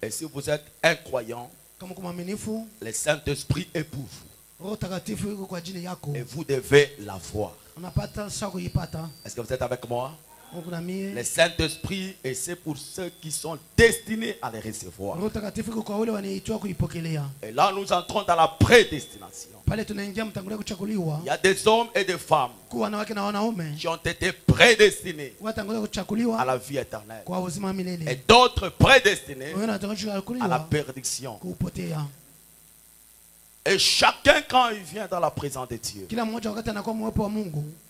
Et si vous êtes un croyant, le Saint-Esprit est pour vous. Et vous devez la voir. Est-ce que vous êtes avec moi? Le Saint-Esprit, et c'est pour ceux qui sont destinés à les recevoir. Et là, nous entrons dans la prédestination. Il y a des hommes et des femmes qui ont été prédestinés à la vie éternelle. Et d'autres prédestinés à la perdition. Et chacun, quand il vient dans la présence de Dieu,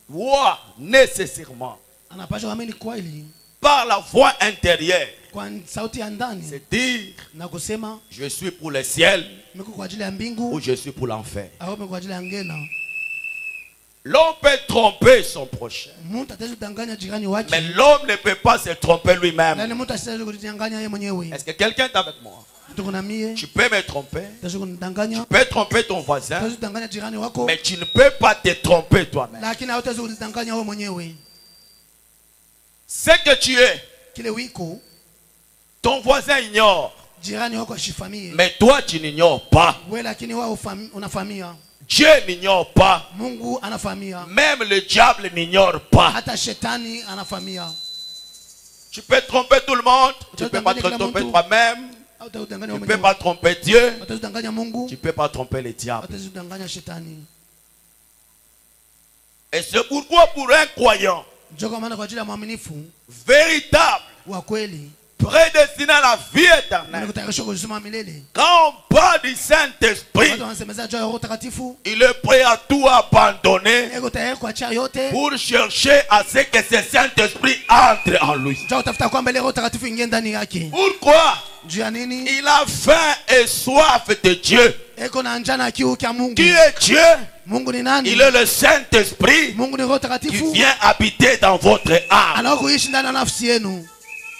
voit nécessairement par la voix intérieure, c'est dire, je suis pour le ciel ou je suis pour l'enfer. L'homme peut tromper son prochain, mais l'homme ne peut pas se tromper lui-même. Est-ce que quelqu'un est avec moi? Tu peux me tromper, tu peux tromper ton voisin, mais tu ne peux pas te tromper toi-même. Ce que tu es, ton voisin ignore, mais toi tu n'ignores pas. Dieu n'ignore pas, même le diable n'ignore pas. Tu peux tromper tout le monde, tu ne peux pas te tromper toi-même. Tu ne peux pas tromper Dieu, tu ne peux pas tromper le diable. Et c'est pourquoi pour un croyant véritable, prédestiné à la vie éternelle, quand on parle du Saint-Esprit, il est prêt à tout abandonner pour chercher à ce que ce Saint-Esprit entre en lui. Pourquoi? Il a faim et soif de Dieu. Qui est Dieu? Il est le Saint-Esprit qui vient habiter dans votre âme.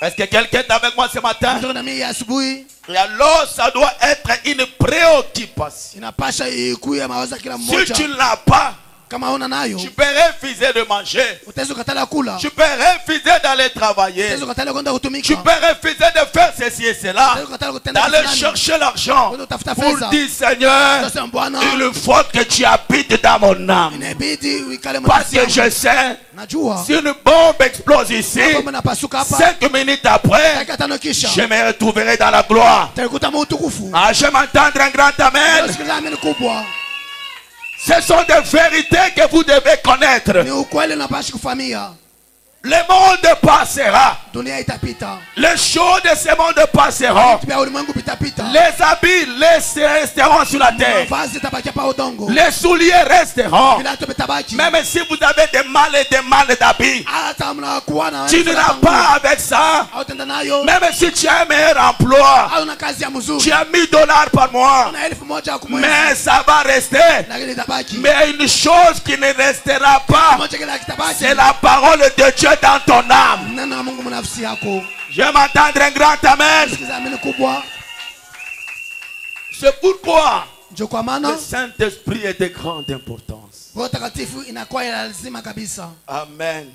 Est-ce que quelqu'un est avec moi ce matin? Et alors ça doit être une préoccupation. Si tu ne l'as pas, tu peux refuser de manger. Tu peux refuser d'aller travailler. Tu peux refuser de faire ceci et cela, d'aller chercher l'argent pour dire Seigneur, il faut que tu habites dans mon âme. Parce que je sais, si une bombe explose ici, 5 minutes après, je me retrouverai dans la gloire. Ah, je m'entendre un grand amen. Ce sont des vérités que vous devez connaître. Le monde passera. Les choses de ce monde passeront. Les habits resteront sur la terre. Les souliers resteront. Même si vous avez des mal d'habits, tu ne l'as pas avec ça. Même si tu as un meilleur emploi, tu as $1000 par mois, mais ça va rester. Mais une chose qui ne restera pas, c'est la parole de Dieu dans ton âme. Je m'entends un grand amen. C'est pourquoi le Saint-Esprit est de grande importance. Amen.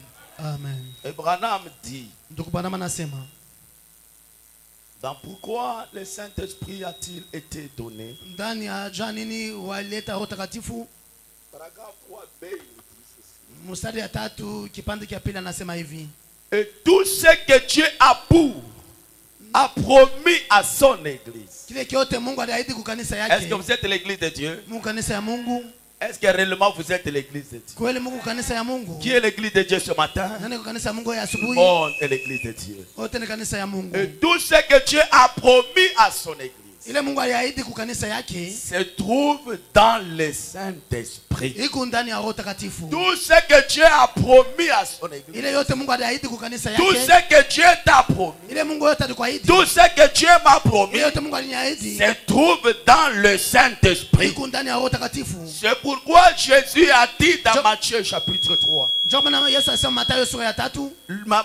Et Branham dit, dans pourquoi le Saint-Esprit a-t-il été donné? Et tout ce que Dieu a promis à son église. Est-ce que vous êtes l'église de Dieu? Est-ce que réellement vous êtes l'église de Dieu? Qui est l'église de Dieu ce matin? On est l'église de Dieu. Et tout ce que Dieu a promis à son église se trouve dans le Saint-Esprit. Tout ce que Dieu a promis à son église, tout ce que Dieu t'a promis, tout ce que Dieu m'a promis se trouve dans le Saint-Esprit. C'est pourquoi Jésus a dit dans Matthieu chapitre 3,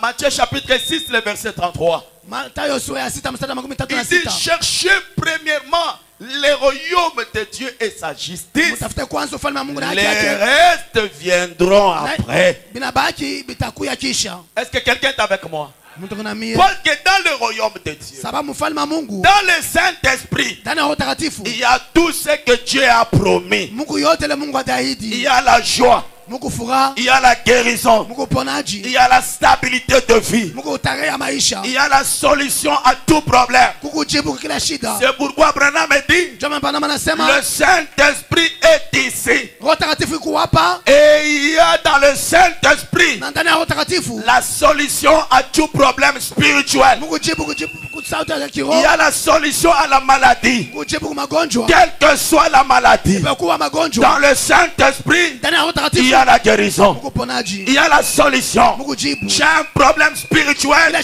Matthieu chapitre 6 le verset 33, il dit cherchez premièrement le royaume de Dieu et sa justice. Les restes viendront après. Est-ce que quelqu'un est avec moi? Parce que dans le royaume de Dieu, dans le Saint-Esprit, il y a tout ce que Dieu a promis. Il y a la joie, il y a la guérison, il y a la stabilité de vie, il y a la solution à tout problème. C'est pourquoi Branham dit, le Saint-Esprit est ici. Et il y a dans le Saint-Esprit la solution à tout problème spirituel. Il y a la solution à la maladie, quelle que soit la maladie. Dans le Saint-Esprit, il y a la guérison, il y a la solution. J'ai un problème spirituel,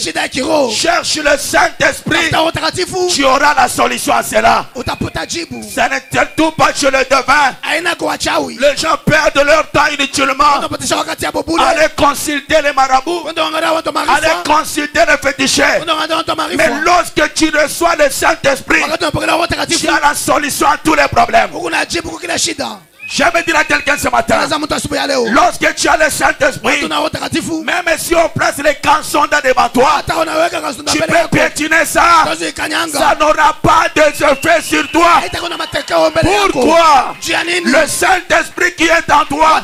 cherche le Saint-Esprit, tu auras la solution à cela. Ça n'est tout pas chez le devin. Les gens perdent leur temps inutilement. Allez consulter les marabouts, allez consulter les féticheurs. Mais lorsque tu reçois le Saint-Esprit, tu as la solution à tous les problèmes. Je vais dire à quelqu'un ce matin, lorsque tu as le Saint-Esprit, même si on place les cançons devant toi, tu peux piétiner ça. Ça n'aura pas d'effet sur toi. Pourquoi? Le Saint-Esprit qui est en toi,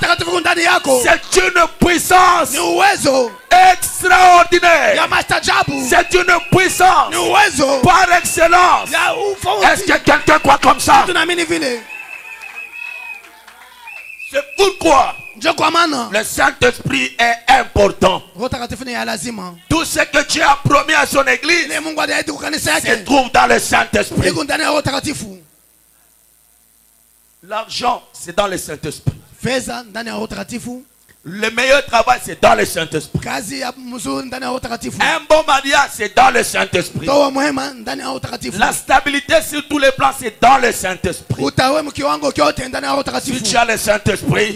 c'est une puissance extraordinaire. C'est une puissance par excellence. Est-ce que quelqu'un croit comme ça? C'est pourquoi le Saint-Esprit est important. Tout ce que Dieu a promis à son église se trouve dans le Saint-Esprit. L'argent, c'est dans le Saint-Esprit. Le meilleur travail, c'est dans le Saint-Esprit. Un bon mariage, c'est dans le Saint-Esprit. La stabilité sur tous les plans, c'est dans le Saint-Esprit. Si tu as le Saint-Esprit,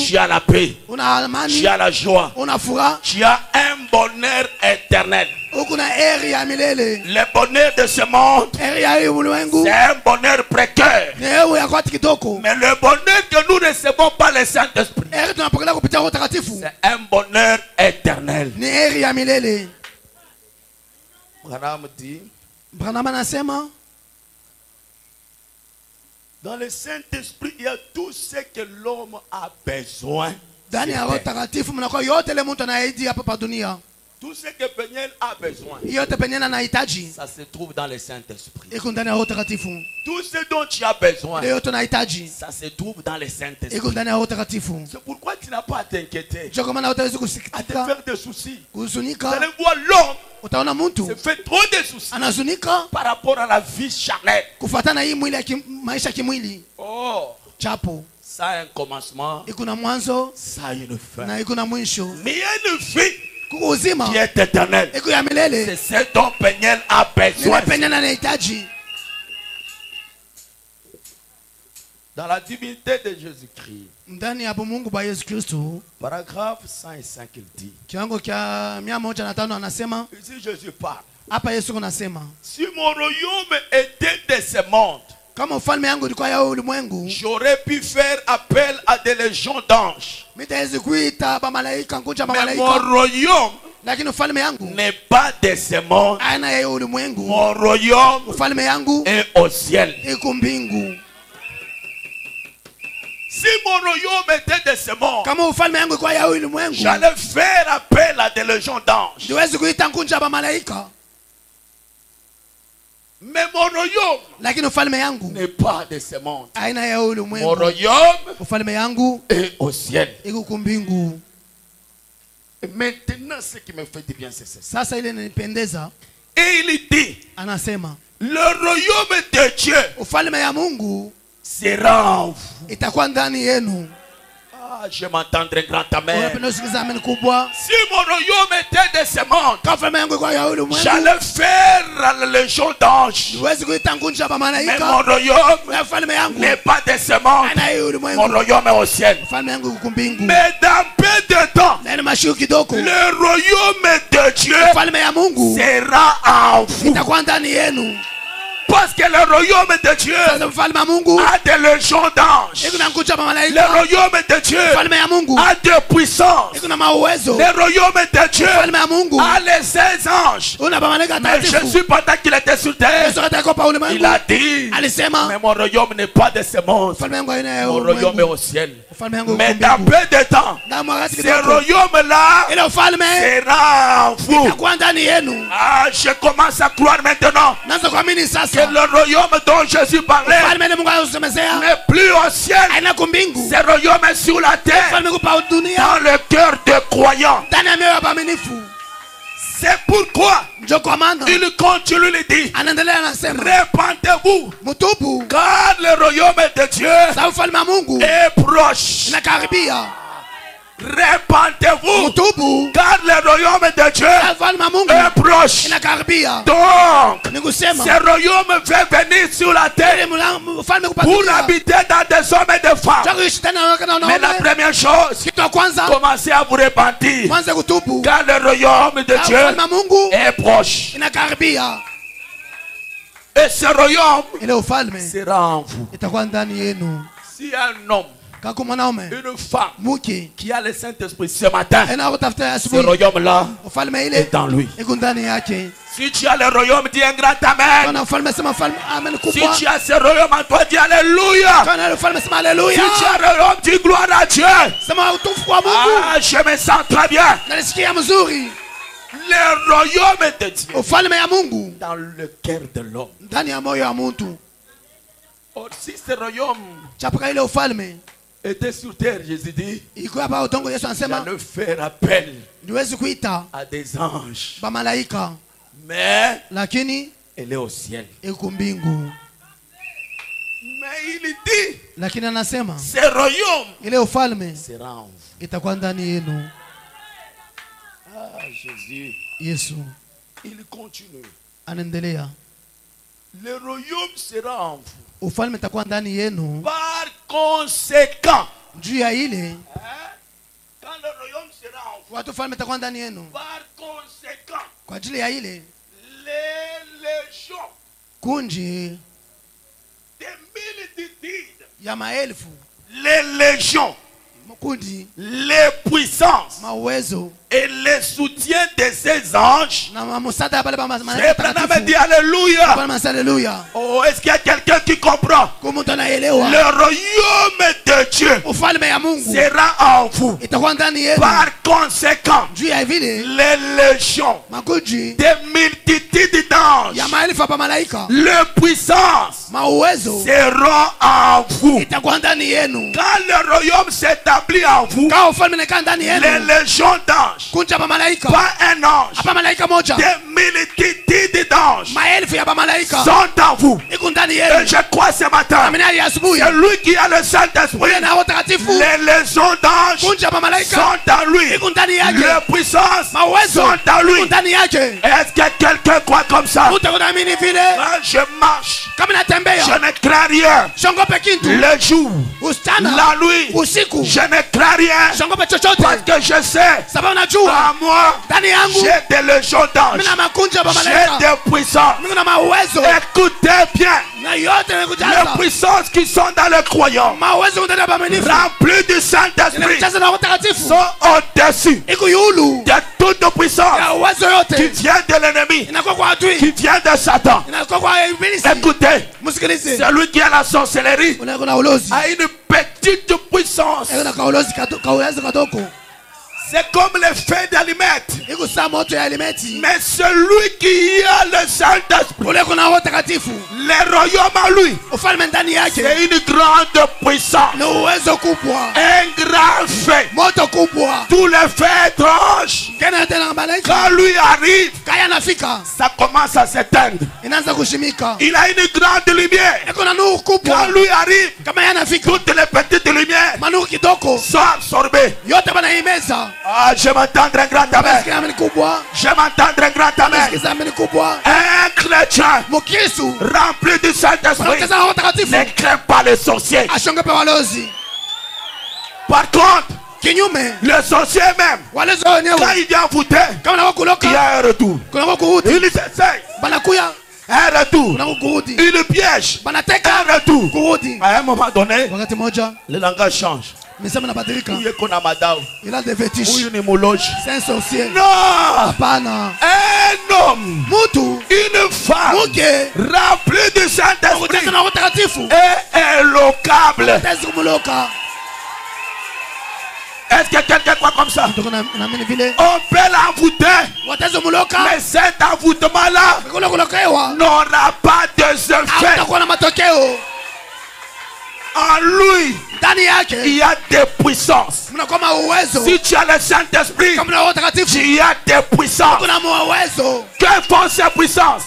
tu as la paix, tu as la joie, tu as un bonheur éternel. Le bonheur de ce monde, c'est un bonheur précaire. Mais le bonheur que nous recevons par le Saint-Esprit, c'est un bonheur éternel. Branham dit, dans le Saint-Esprit, il y a tout ce que l'homme a besoin. Tout ce que Peniel a besoin, ça se trouve dans le Saint-Esprit. Tout ce dont tu as besoin, ça se trouve dans le Saint-Esprit. C'est pourquoi tu n'as pas à t'inquiéter, à te faire des soucis. Vous allez voir l'homme se fait trop de soucis par rapport à la vie charnelle. Oh, ça a un commencement, ça a une fin. Mais il y a une vie qui est éternelle. C'est ce dont Peniel a besoin. Dans la divinité de Jésus-Christ, paragraphe 105, il dit, ici Jésus parle, si mon royaume était de ce monde, j'aurais pu faire appel à des légions d'anges. Mais mon royaume n'est pas de ce monde. Mon royaume est au ciel. Si mon royaume était de ce monde, j'allais faire appel à des légions d'anges. Mais mon royaume n'est pas de ce monde. Mon royaume est au ciel. Et maintenant, ce qui me fait du bien, c'est ça. Et il dit, le royaume de Dieu sera en vous. Je m'entendrai grand amen. Si mon royaume était de ce monde, j'allais faire la légion d'anges. Mais mon royaume n'est pas de ce monde. Mon royaume est au ciel. Mais dans peu de temps, le royaume de Dieu sera en vous. parce que le royaume de Dieu a des légions d'anges. Le royaume de Dieu a des puissances. Le royaume de Dieu a les 16 anges. Mais Jésus, pendant qu'il était sur terre, il a dit, mais mon royaume n'est pas de ce monde. Mon royaume est au ciel. Mais dans peu de temps, ce royaume-là sera en vous. Ah, je commence à croire maintenant que le royaume dont Jésus parlait n'est plus au ciel. Ce royaume est sur la terre, dans le cœur des croyants. C'est pourquoi il continue de dire, répandez-vous, car le royaume de Dieu est proche. Répandez-vous, car le royaume de Dieu est proche. Donc, ce royaume veut venir sur la terre pour habiter dans des hommes et des femmes. Mais la première chose, commencez à vous repentir, car le royaume de Dieu est proche. Et ce royaume sera en vous. Si un homme, une femme qui a le Saint-Esprit ce matin, ce royaume-là est dans lui. Si tu as le royaume, dis un grand amen. Si tu as ce royaume en toi, dis alléluia. Si tu as le royaume, dis gloire à Dieu. Ah, je me sens très bien. Le royaume de Dieu dans le cœur de l'homme. Or, si ce royaume était sur terre, Jésus dit, j'allais faire appel à des anges. Mais elle est au ciel. Mais il dit, ce royaume sera en vous. Ah, Jésus, il continue. Le royaume sera en vous. Par conséquent, quand le royaume sera en vous, par conséquent, les légions des multitudes, les légions, les puissances et les soutiens de ces anges. Dit alléluia. Oh, est-ce qu'il y a quelqu'un qui comprend? Le royaume de Dieu sera en vous. Par conséquent, les légions des multitudes d'anges, les puissances seront en vous. Quand le royaume s'établit en vous, les légions d'anges, pas un ange, des multitudes d'anges sont en vous. Et je crois ce matin, c'est lui qui a le Saint-Esprit. Les légions d'anges sont en lui. Les puissances sont en lui. Est-ce que quelqu'un croit comme ça? Quand je marche, je ne crains rien. Le jour, la nuit, je ne crains rien, parce que je sais, à moi, j'ai des légions d'anges, j'ai des puissances. Écoutez bien, les puissances qui sont dans le croyant, remplis du Saint-Esprit, sont au-dessus de toute puissance qui vient de l'ennemi, qui vient de Satan. Écoutez, celui qui a la sorcellerie a une petite puissance. C'est comme le feu d'allumette. Mais celui qui a le Saint-Esprit, le royaume en lui, c'est une grande puissance, un grand feu. Tous les feux étranges, quand lui arrive, ça commence à s'éteindre. Il a une grande lumière. Quand lui arrive, toutes les petites lumières sont absorbées. Ah, je m'entendre un grand amen. Je m'entendre un grand amen. Un chrétien rempli du Saint-Esprit ne craint pas les sorciers. Par contre, le sorcier même, quand il vient voûter, il y a un retour. Il s'essaye. Un un retour. Une piège, un retour. À un moment donné, le langage change. Il a des fétiches. C'est un sorcier. Non. Un homme, une femme remplie du Saint-Esprit et inlocable. Est-ce que quelqu'un croit comme ça? On peut l'envoûter, mais cet envoûtement-là n'aura pas de effet. En lui, il y a des puissances. Si tu as le Saint-Esprit, tu as des puissances. Que font ces puissances?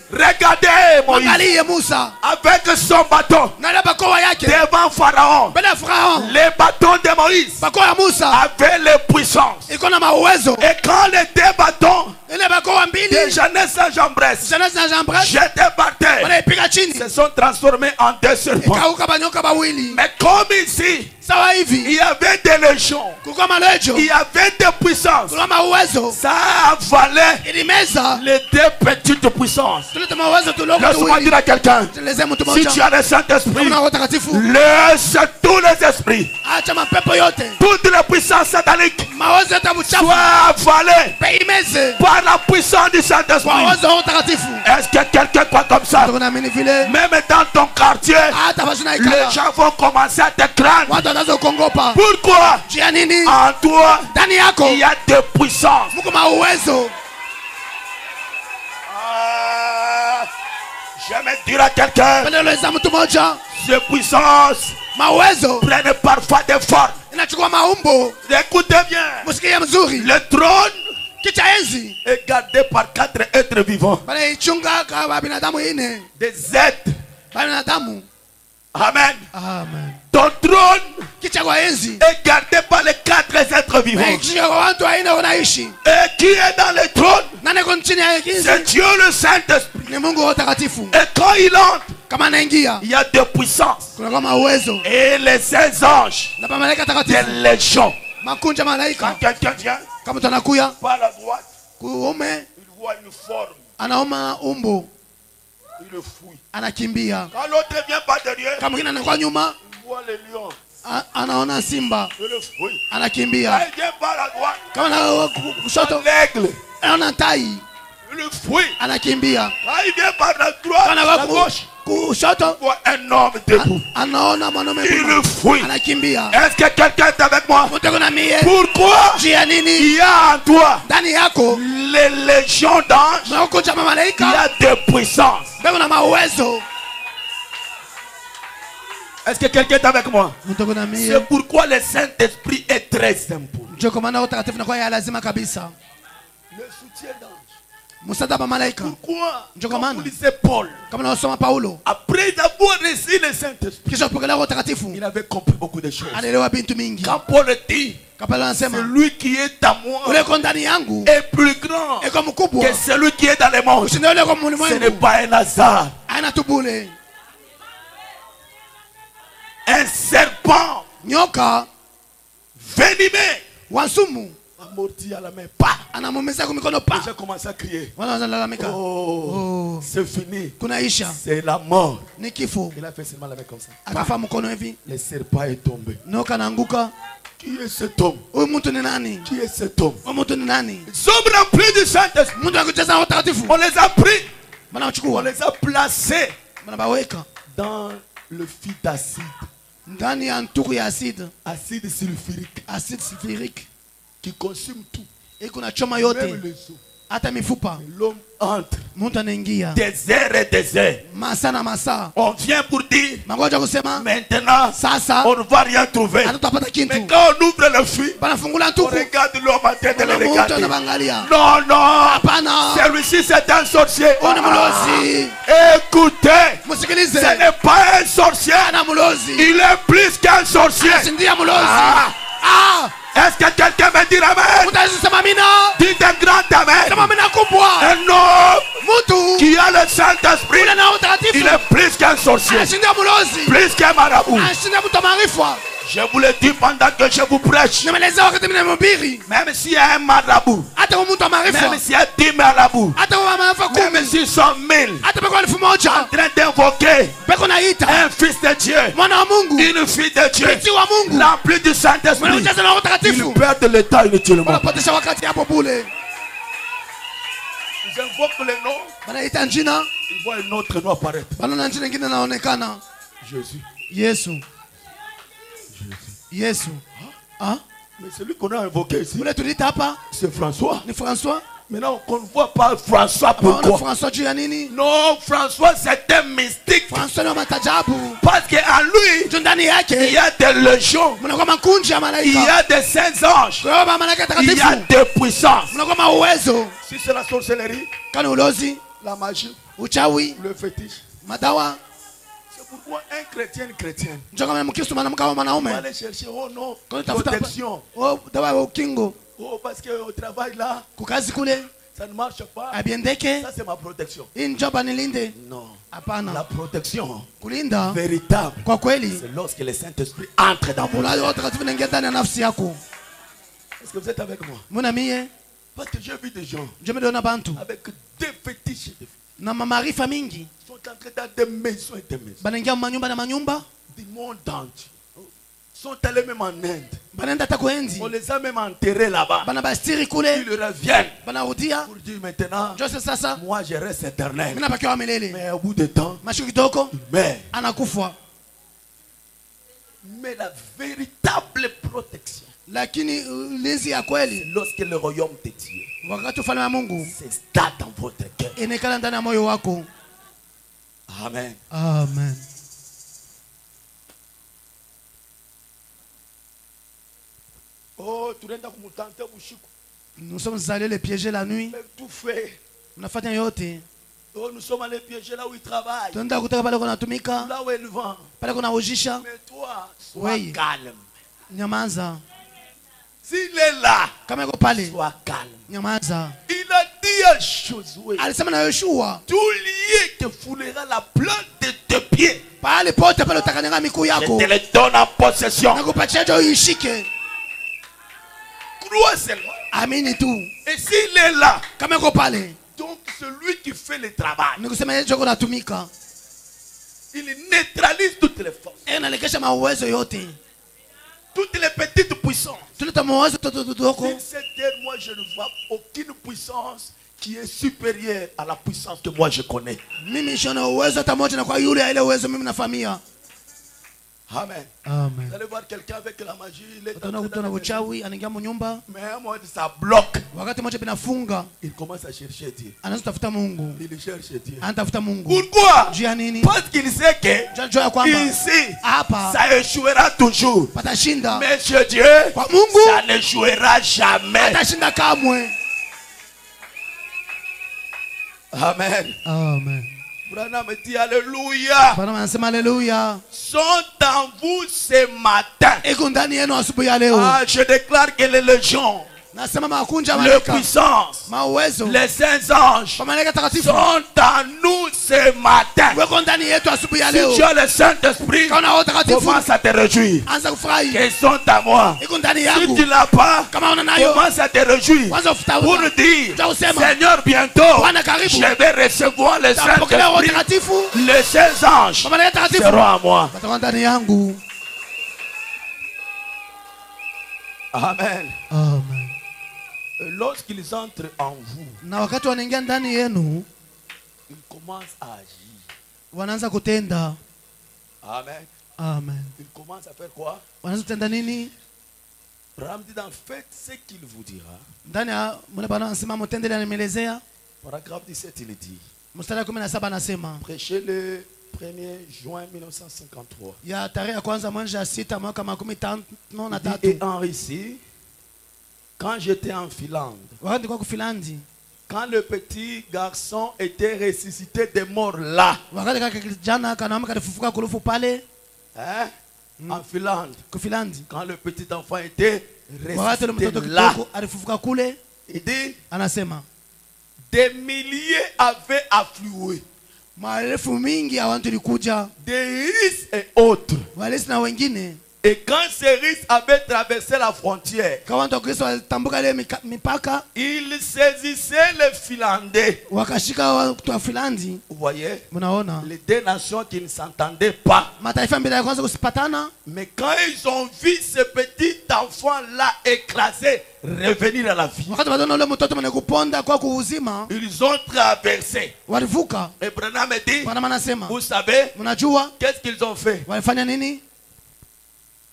Regardez Moïse avec son bâton devant Pharaon. Les bâtons de Moïse avaient les puissances. Et quand les deux bâtons de Jeunesse à Jambres jetés par terre, se sont transformés en deux serpents. Mais comme ici, il y avait des légions, il y avait des puissances, ça avalait les deux petites puissances. Laisse-moi dire à quelqu'un, si tu as le Saint-Esprit, laisse tous les esprits, toutes les puissances sataniques soient avalées par la puissance du Saint-Esprit. Est-ce que quelqu'un croit comme ça? Même dans ton quartier, les gens vont commencer à te craindre. Pourquoi? En toi, il y a des puissances. J'aime dire à quelqu'un, ces puissances prennent parfois des formes. Écoutez bien, le trône est gardé par 4 êtres vivants. Des êtres. Amen. Ton trône est gardé par les 4 êtres vivants. Et qui est dans le trône? C'est Dieu le Saint-Esprit. Et quand il entre, il y a des puissances. Et les 16 anges, des légions. Quand quelqu'un vient par la droite, il voit une forme. Il le fouille. Quand l'autre vient par derrière, il voit les lions. Il le fouille. Quand il vient par la droite, l'aigle. Il le fouille. Quand il vient par la droite, la gauche, il voit un homme debout. Il le fouille. Est-ce que quelqu'un est avec moi? Pourquoi il y a en toi les légions d'anges? Il y a des puissances. Est-ce que quelqu'un est avec moi? C'est pourquoi le Saint-Esprit est très important. Le soutien d'ange. Pourquoi? Comme disait Paul, après avoir reçu le Saint-Esprit, il avait compris beaucoup de choses. Quand Paul dit, celui qui est à moi est plus grand que celui qui est dans le monde, ce n'est pas un hasard. Un serpent venimeux amorti à la main. J'ai commencé à crier. Oh, c'est fini. C'est la mort. Il a fait seulement la main comme ça. Le serpent est tombé. Qui est cet homme? Qui est cet homme? Ils sont remplis du Saint-Esprit. On les a pris. On les a placés dans le fil d'acide. Acide sulfurique. Qui consume tout. Même les os. L'homme entre désert et désert. On vient pour dire maintenant on ne va rien trouver. Mais quand on ouvre le fil, on regarde l'homme en train de le regarder. Non, celui-ci c'est un sorcier. Écoutez, ce n'est pas un sorcier. Il est plus qu'un sorcier. Est-ce que quelqu'un me dit amen? Dites un grand amen. Un homme qui a le Saint-Esprit, il est plus qu'un sorcier, plus qu'un marabout. Je vous le dis pendant que je vous prêche. Même s'il y a un marabout, même s'il y a 10 marabouts, même s'ils sont 1000 en train d'invoquer un fils de Dieu, une fille de Dieu, remplie du Saint-Esprit, ils perdent le temps inutilement. Ils invoquent le nom, ils voient un autre nom apparaître. Jésus. Jésus. Jésus. Hein? Mais celui qu'on a invoqué ici, c'est François. François. Maintenant, on ne voit pas François pourquoi. Non, François c'est un mystique. Parce qu'en lui, il y a des légions, il y a des saints anges, il y a des puissances. Si c'est la sorcellerie, la magie, le fétiche, c'est pourquoi un chrétien, une chrétienne, on va aller chercher, oh non, protection. Oh, parce qu'au travail là, ça ne marche pas. Ça c'est ma protection. Non. La protection véritable, c'est lorsque le Saint-Esprit entre dans vous. Est-ce que vous êtes avec moi? Parce que j'ai vu des gens avec des fétiches. Ils sont entrés dans des maisons et des maisons. Du monde entier. Ils sont allés même en Inde. On les a même enterrés là-bas. Ils reviennent pour dire maintenant, moi je reste éternel. Mais au bout de temps, il meurt. Mais la véritable protection, lorsque le royaume de Dieu s'installe dans votre cœur. Amen. Amen. Oh, nous sommes allés les piéger la nuit. Tout fait. Oh, nous sommes allés piéger là où il travaille. Là où il vend. Mais toi, sois calme. S'il est là, sois calme. Il a dit à Josué, tout lié te foulera la plante de tes pieds. Je te le donne en possession. Crois seulement. Et s'il est là, donc celui qui fait le travail, il neutralise toutes les forces, toutes les petites puissances. Sur cette terre, moi je ne vois aucune puissance qui est supérieure à la puissance que moi je connais. Amen. Vous allez voir quelqu'un avec la magie, il est mais à un moment ça bloque. Il commence à chercher Dieu. Il cherche Dieu. Pourquoi? Parce qu'il sait que ici, ça échouera toujours. Mais chez Dieu, ça n'échouera jamais. Amen. Amen. Branham dit alléluia. Sont en vous ce matin. Je déclare que les légions, les puissances, les saints anges sont en nous ce matin. Si tu as le Saint-Esprit, commence à te réjouir. Qu'ils sont à moi. Si tu ne l'as pas, commence à te réjouir. Pour dire, Seigneur, bientôt, je vais recevoir le Saint-Esprit. Les saints anges seront à moi. Amen. Amen. Lorsqu'ils entrent en vous, ils commencent à agir. Amen. Amen. Ils commencent à faire quoi? Ram dit en fait ce qu'il vous dira. Paragraphe 17 il dit. Prêchez le 1er juin 1953. Et en Russie, quand j'étais en Finlande, quand le petit garçon était ressuscité des morts là, hein? En Finlande, quand le petit enfant était ressuscité là, il dit, des milliers avaient afflué, des Russes et autres. Et quand ces risques avaient traversé la frontière, ils saisissaient les Finlandais. Vous voyez, les deux nations qui ne s'entendaient pas. Mais quand ils ont vu ce petit enfant-là écrasé, revenir à la vie, ils ont traversé. Et Branham dit, vous savez, qu'est-ce qu'ils ont fait?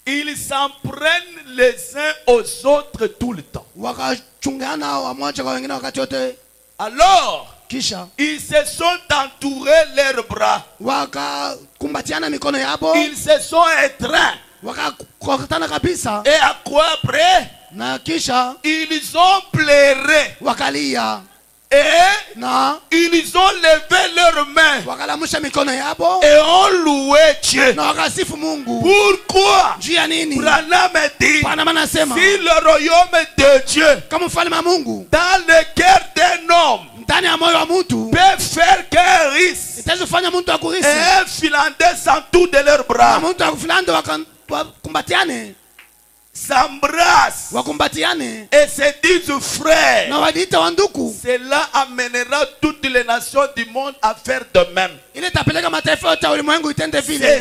Ils s'en prennent les uns aux autres tout le temps. Alors, ils se sont entourés leurs bras. Ils se sont étreints. Et à quoi après? Ils ont pleuré. Et ils ont levé leurs mains et ont loué Dieu. Pourquoi? Branham dit, si le royaume de Dieu dans le cœur d'un homme peut faire qu'un risque et un Finlandais s'entoure de leurs bras, s'embrassent et se disent frères, cela amènera toutes les nations du monde à faire de même. C'est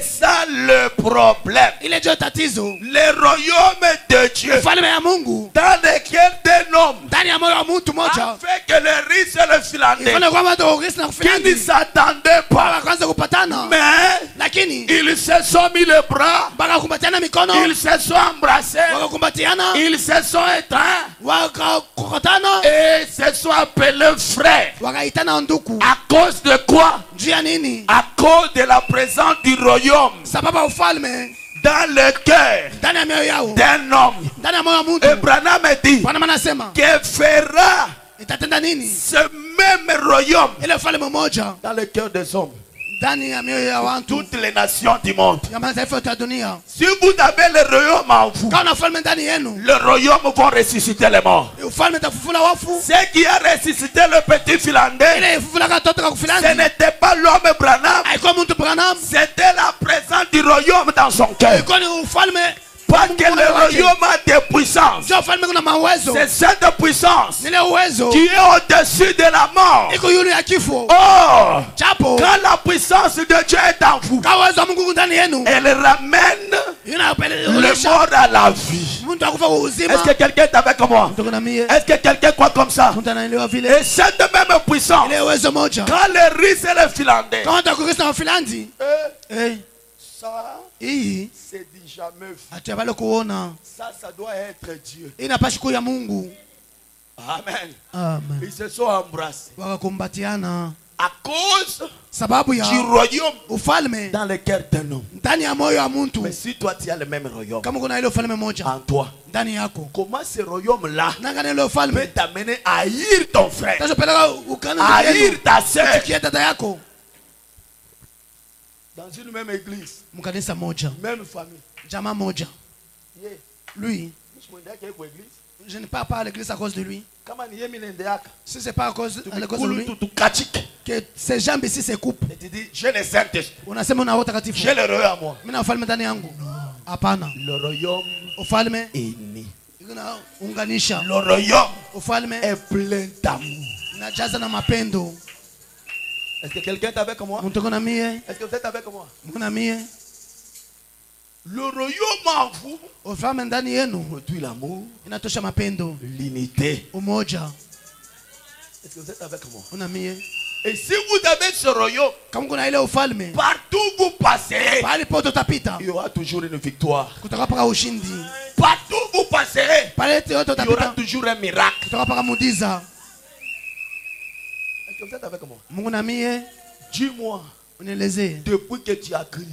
ça le problème. Le royaume de Dieu dans le cœur d'un homme a fait que le riche et le Finlandais qui ne s'attendaient pas, mais ils se sont mis les bras, ils se sont embrassés, ils se sont éteints et se sont appelés frères. À cause de quoi? À cause de la présence du royaume dans le cœur d'un homme. Et Branham dit que fera ce même royaume dans le cœur des hommes, toutes les nations du monde. Si vous avez le royaume en vous, le royaume va ressusciter les morts. Ce qui a ressuscité le petit Finlandais, ce n'était pas l'homme Branham, c'était la présence du royaume dans son cœur. Parce que le royaume a des puissances. C'est cette puissance qui est au-dessus de la mort. Oh, quand la puissance de Dieu est en vous, elle ramène le mort à la vie. Est-ce que quelqu'un est avec moi? Est-ce que quelqu'un croit comme ça? Et cette même puissance, quand les Russes et les Finlandais, ça, c'est dit jamais vu. Ça doit être Dieu. Amen. Ils se sont embrassés à cause du royaume dans le cœur d'un homme. Mais si toi tu as le même royaume en toi, comment ce royaume-là peut t'amener à haïr ton frère, à haïr ta soeur? Dans une même église, même famille, lui, je ne pars pas à l'église à cause de lui. Si c'est pas à cause de lui que ses jambes ici se coupent, j'ai le Saint-Esprit, j'ai le royaume à moi. Le royaume est né. Le royaume est plein d'amour. Est-ce que quelqu'un est avec moi? Est-ce que vous êtes avec moi? Le royaume en vous produit l'amour, l'unité. Est-ce que vous êtes avec moi? Et si vous avez ce royaume, partout où vous passerez, il y aura toujours une victoire. Partout où vous passerez, il y aura toujours un miracle. Est-ce que vous êtes avec moi? Dis-moi, depuis que tu as crié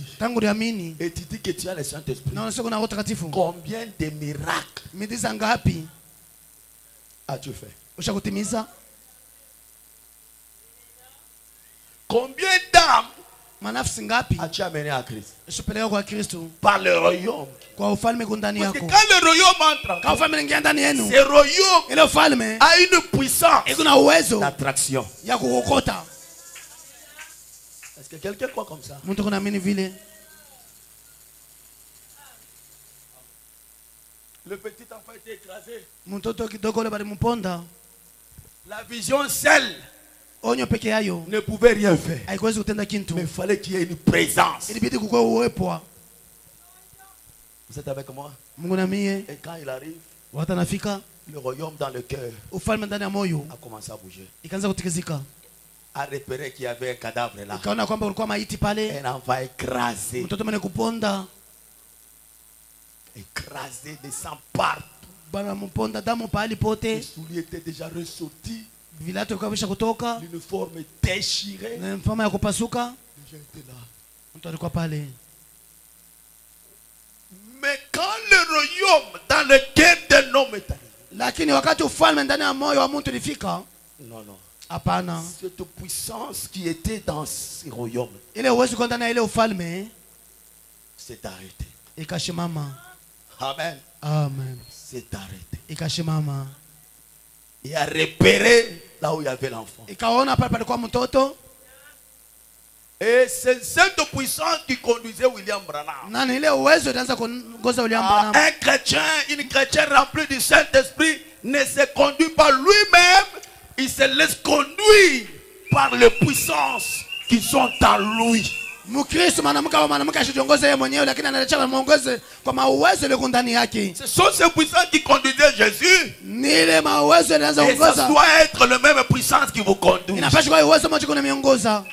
et tu dis que tu as le Saint-Esprit, combien de miracles as-tu fait? Combien d'âmes as-tu amené à Christ? Par le royaume. Parce que quand le royaume entre, ce royaume a une puissance d'attraction. Est-ce que quelqu'un croit comme ça? Le petit enfant était écrasé. Mtoto kidogo le balimponda. La vision seule onyo peke yayo ne pouvait rien faire. Haikuwezi kutenda kintu. Mais il fallait qu'il y ait une présence. Ilibidi kukuwe uwepo. Vous êtes avec moi? Mungu na mie. Et quand il arrive, watanafika, le royaume dans le cœur ufalme ndani ya moyo a commencé à bouger. Ikaanza kutikizika. A repéré qu'il y avait un cadavre là. Ikaona kwamba ulikuwa maiti pale. Un enfant écrasé. Mtoto mwenye kuponda. Écrasé de sang partout. Bana mponda damu pahali pote. Les souliers étaient déjà ressortis. Vilato vilikuwa visha kutoka. L'uniforme déchiré. Na mfama ya kupasuka. Les gens étaient là. Mtu alikuwa pale. Mais quand le royaume dans le cœur d'un homme est arrivé. Lakini wakati ufalme ndani ya moyo wa mtu ulifika. Non, non. Hapana. Cette puissance qui était dans ce royaume. Ile uwezo kwa ndani ya ile ufalme s'est arrêté. Ikashimama. Amen. Amen. S'est arrêté. Ikashimama. Il a repéré là où il y avait l'enfant. Ikaona pale palikuwa mtoto. Et c'est cette puissance qui conduisait William Branham. Nani ile uwezo ilianza kuongoza William Branham. Un chrétien, une chrétienne remplie du Saint-Esprit ne se conduit pas lui-même, il se laisse conduire par les puissances qui sont en lui. Mkristo mwanamke au mwanamke ashiongoze yeye mwenyewe lakini anaacha muongoze kwa mauwezo ile ndani yake. Ce sont ces puissances qui conduisaient Jésus. Ni ile mauwezo ilianza kuongoza. Et ça doit être le même puissance qui vous conduit. Inapaswa kuwa uwezo mmoja kuna miongoza.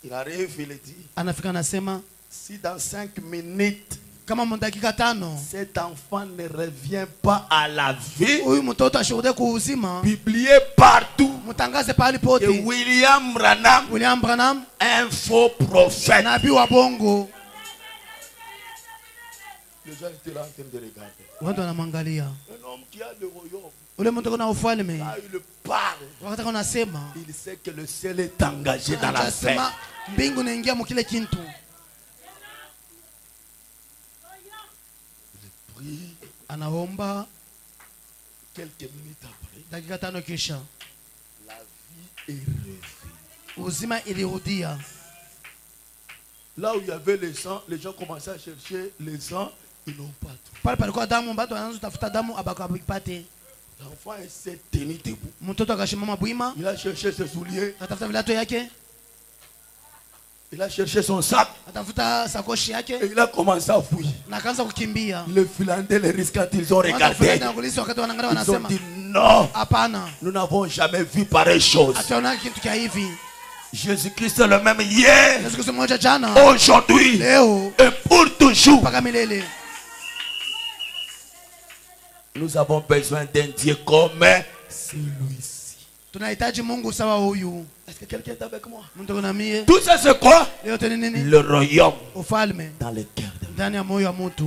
Il arrive, il dit. Anafika anasema si dans 5 minutes kama mdakika 5 cet enfant ne revient pas à la vie, huyu mtoto ashuhudie kuuzima, publié partout, mtangaze pahali pote, William Branham, un faux prophète. Nabii wa bongo. Les gens étaient là en train de regarder. Watu wanamwangalia. Un homme qui a le royaume. Ule mtu kuna ufalme. Là, il parle. Wakati anasema, il sait que le ciel est engagé dans la fête. Mbingu inaingia mkile kintu. Anaomba. Quelques minutes après, dakika 5 kisha, la vie est revenue. Uzima ilirudia. Là où il y avait le sang, les gens commençaient à chercher le sang, ils n'ont pas trouvé. Pale palikuwa damu, watu wanaanza kutafuta damu abakapate. L'enfant s'est tenu debout. Mtoto akashimama bwima. Il a cherché ses souliers. Atafuta vilato yake. Il a cherché son sac. Atafuta sakoshi yake. Et il a commencé à fouiller. Na akaanza kukimbia. Les Finlandais, les risques, quand ils ont regardé, ils ont dit non. Hapana. Nous n'avons jamais vu pareille chose. Ataona kitu kia hivi. Jésus-Christ est le même hier, jana, aujourd'hui leo, et pour toujours. Mpaka milele. Nous avons besoin d'un Dieu comme celui-ci. Tunahitaji Mungu sawa huyu. Est-ce que quelqu'un est avec moi? Tout ça c'est quoi? Le royaume ufalme dans le cœur de ndani ya moyo wa mtu.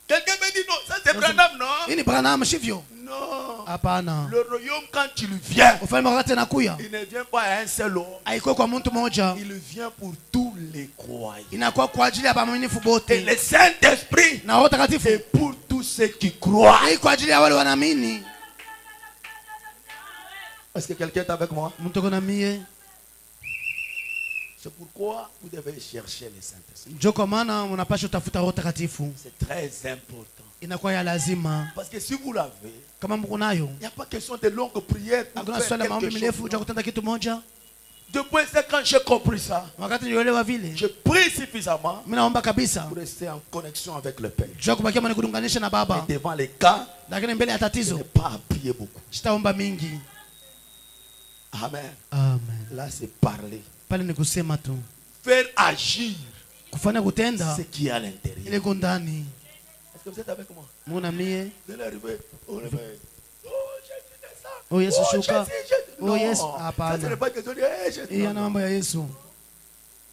Quelqu'un me dit non, ça c'est Branham, non? Ini Branham sivyo? Non. Hapana. Le royaume quand il vient, ufalme wakati anakuya, il ne vient pas à un seul homme. Haiko kwa mtu mmoja. Il vient pour tous les croyants. Inakuwa kwa ajili ya waaminifu bote. Et le Saint-Esprit na Roho Takatifu et pour tous ceux qui croient. Ni kwa ajili ya wale wanaamini. Est-ce que quelqu'un est avec moi? Mtu kuna mie. C'est pourquoi vous devez chercher le Saint-Esprit. Ndio kwa maana unapaswa utafuta Roho Takatifu. C'est très important. Inakuwa ya lazima. Parce que si vous l'avez, kama mko nayo, il n'y a pas question de longues prières pour hakuna faire swala maombi quelque mirefu chose. cha kutenda kitu moja. Depuis quand j'ai compris ça, wakati nilielewa vile, je prie suffisamment mimi naomba kabisa pour rester en connexion avec le Père. Je kubakia mwana kudunganisha na Baba. Et devant les cas, lakini mbele ya tatizo, je n'ai pas à prier beaucoup. Sitaomba mingi. Amen. Amen. Là c'est parler. Pale ni kusema tu. Faire agir. Kufanya kutenda ce qui est à l'intérieur. ile gondani. Est-ce que vous êtes avec moi? Muna mie. Vous allez arriver. Oh Yesu shuka. Oh yes, hapana. Ça c'est pas question de Jésus. Iya na mambo ya Yesu.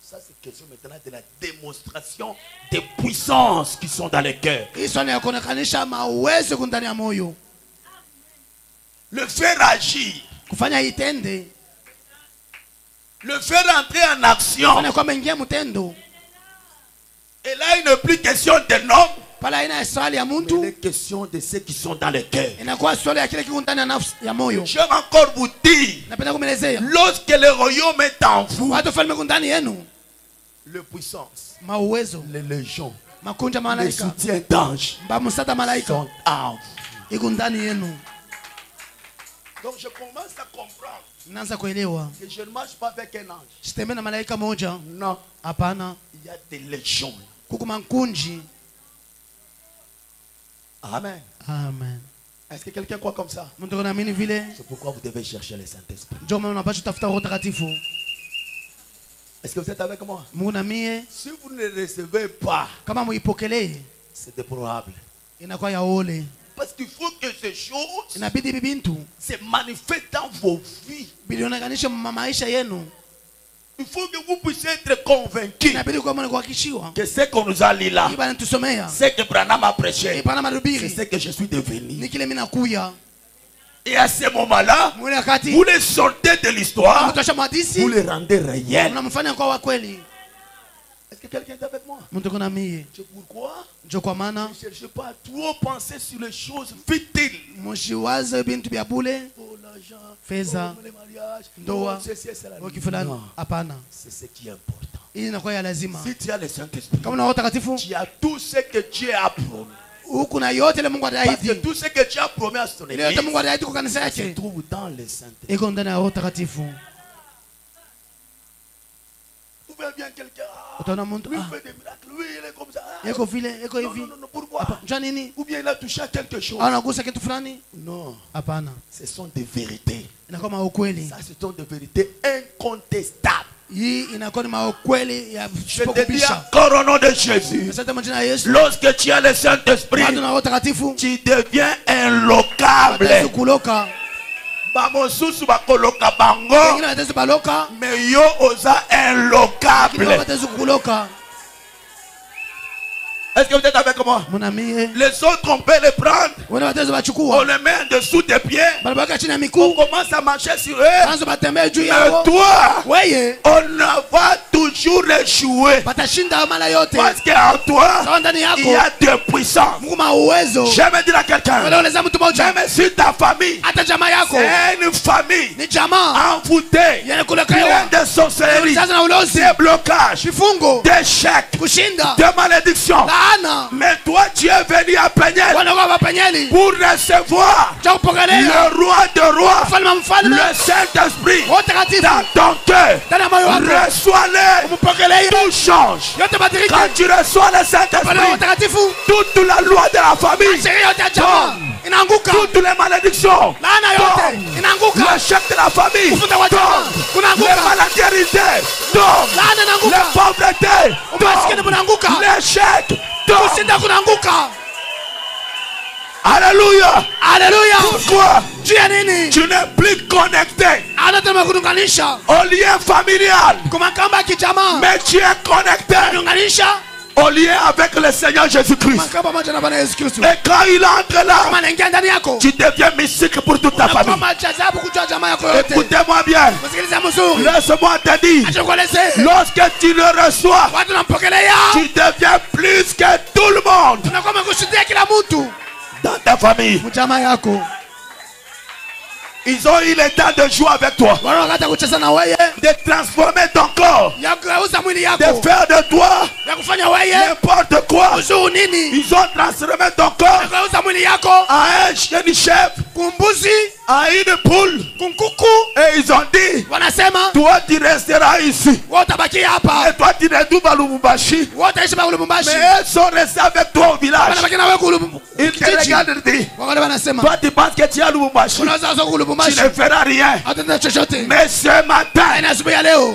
Ça c'est question maintenant de la démonstration des puissances qui sont dans le cœur. Hizo ni kuonekanisha mauwezo ndani ya moyo. Le faire agir. Kufanya itende. Le faire entrer en action. Kufanya kwa mengia mtendo. Et là il n'est plus question de l'homme. Pala ina swali ya mtu. Il est question de ceux qui sont dans le cœur. Inakuwa swali ya kile kiko ndani ya nafsi ya moyo. Je vais encore vous dire. Napenda kumelezea. Lorsque le royaume est en vous. Watu falme ndani yenu. Le puissance. Mauwezo. Les légions. Les soutiens d'anges sont en vous. Donc je commence à comprendre que je ne marche pas avec un ange. Non. Il y a des légions. Amen. Amen. Est-ce que quelqu'un croit comme ça? C'est pourquoi vous devez chercher le Saint-Esprit. Est-ce que vous êtes avec moi? Si vous ne le recevez pas, c'est déplorable. Parce qu'il faut que ces choses se manifestent dans vos vies. Il faut que vous puissiez être convaincus que ce qu'on nous a lu là, ce que Branham a prêché, c'est ce que je suis devenu. Et à ce moment-là, vous les sortez de l'histoire, vous les rendez réels. Est-ce que quelqu'un est avec moi? C'est pourquoi je ne cherche pas à trop penser sur les choses futiles. Oh, l'argent, les mariages, c'est ce qui est important. Si tu as le Saint-Esprit, tu as tout ce que Dieu a promis. Parce que tout ce que Dieu a promis à son église se trouve dans le Saint-Esprit. Vous voyez bien quelqu'un, lui fait des miracles, lui il est comme ça. Non, pourquoi? Ou bien il a touché à quelque chose. Non, ce sont des vérités. Ça, ce sont des vérités incontestables. Je te dis encore au nom de Jésus, lorsque tu as le Saint-Esprit, tu deviens inlocable. Bamosusu bakoloka bango, mais yo osa inlocable. Est-ce que vous êtes avec moi? Les autres, on peut les prendre, on les met en dessous des pieds, on commence à marcher sur eux. Mais toi, on va toujours échouer. Parce qu'en toi, il y a de puissance. J'aime dire à quelqu'un, même si ta famille, c'est une famille envoûtée, pleine de sorcellerie, de blocages, d'échecs, de malédictions. Mais toi tu es venu à Peniel pour recevoir le roi de rois, le Saint-Esprit dans ton cœur. Reçois-le, tout change. Quand tu reçois le Saint-Esprit, toute la loi de la famille tombe, toutes les malédictions tombent, le chef de la famille tombe, les maladies héritées tombent, la pauvreté tombe, l'échec. Alléluia. Alléluia. Pourquoi? Tu n'es plus connecté au lien familial, mais tu es connecté au lien avec le Seigneur Jésus-Christ. Et quand il entre là, tu deviens mystique pour toute ta famille. Écoutez-moi bien. Laisse-moi te dire, lorsque tu le reçois, tu deviens plus que tout le monde dans ta famille. Ils ont eu le temps de jouer avec toi, de transformer ton corps, de faire de toi n'importe quoi. Ils ont transformé ton corps à un chef, à une poule, et ils ont dit, toi tu resteras ici, et toi tu retournes à Lubumbashi. Mais ils sont restés avec toi au village. Ils te regardent et disent, toi tu penses que tu es à Lubumbashi, tu ne feras rien. Mais ce matin,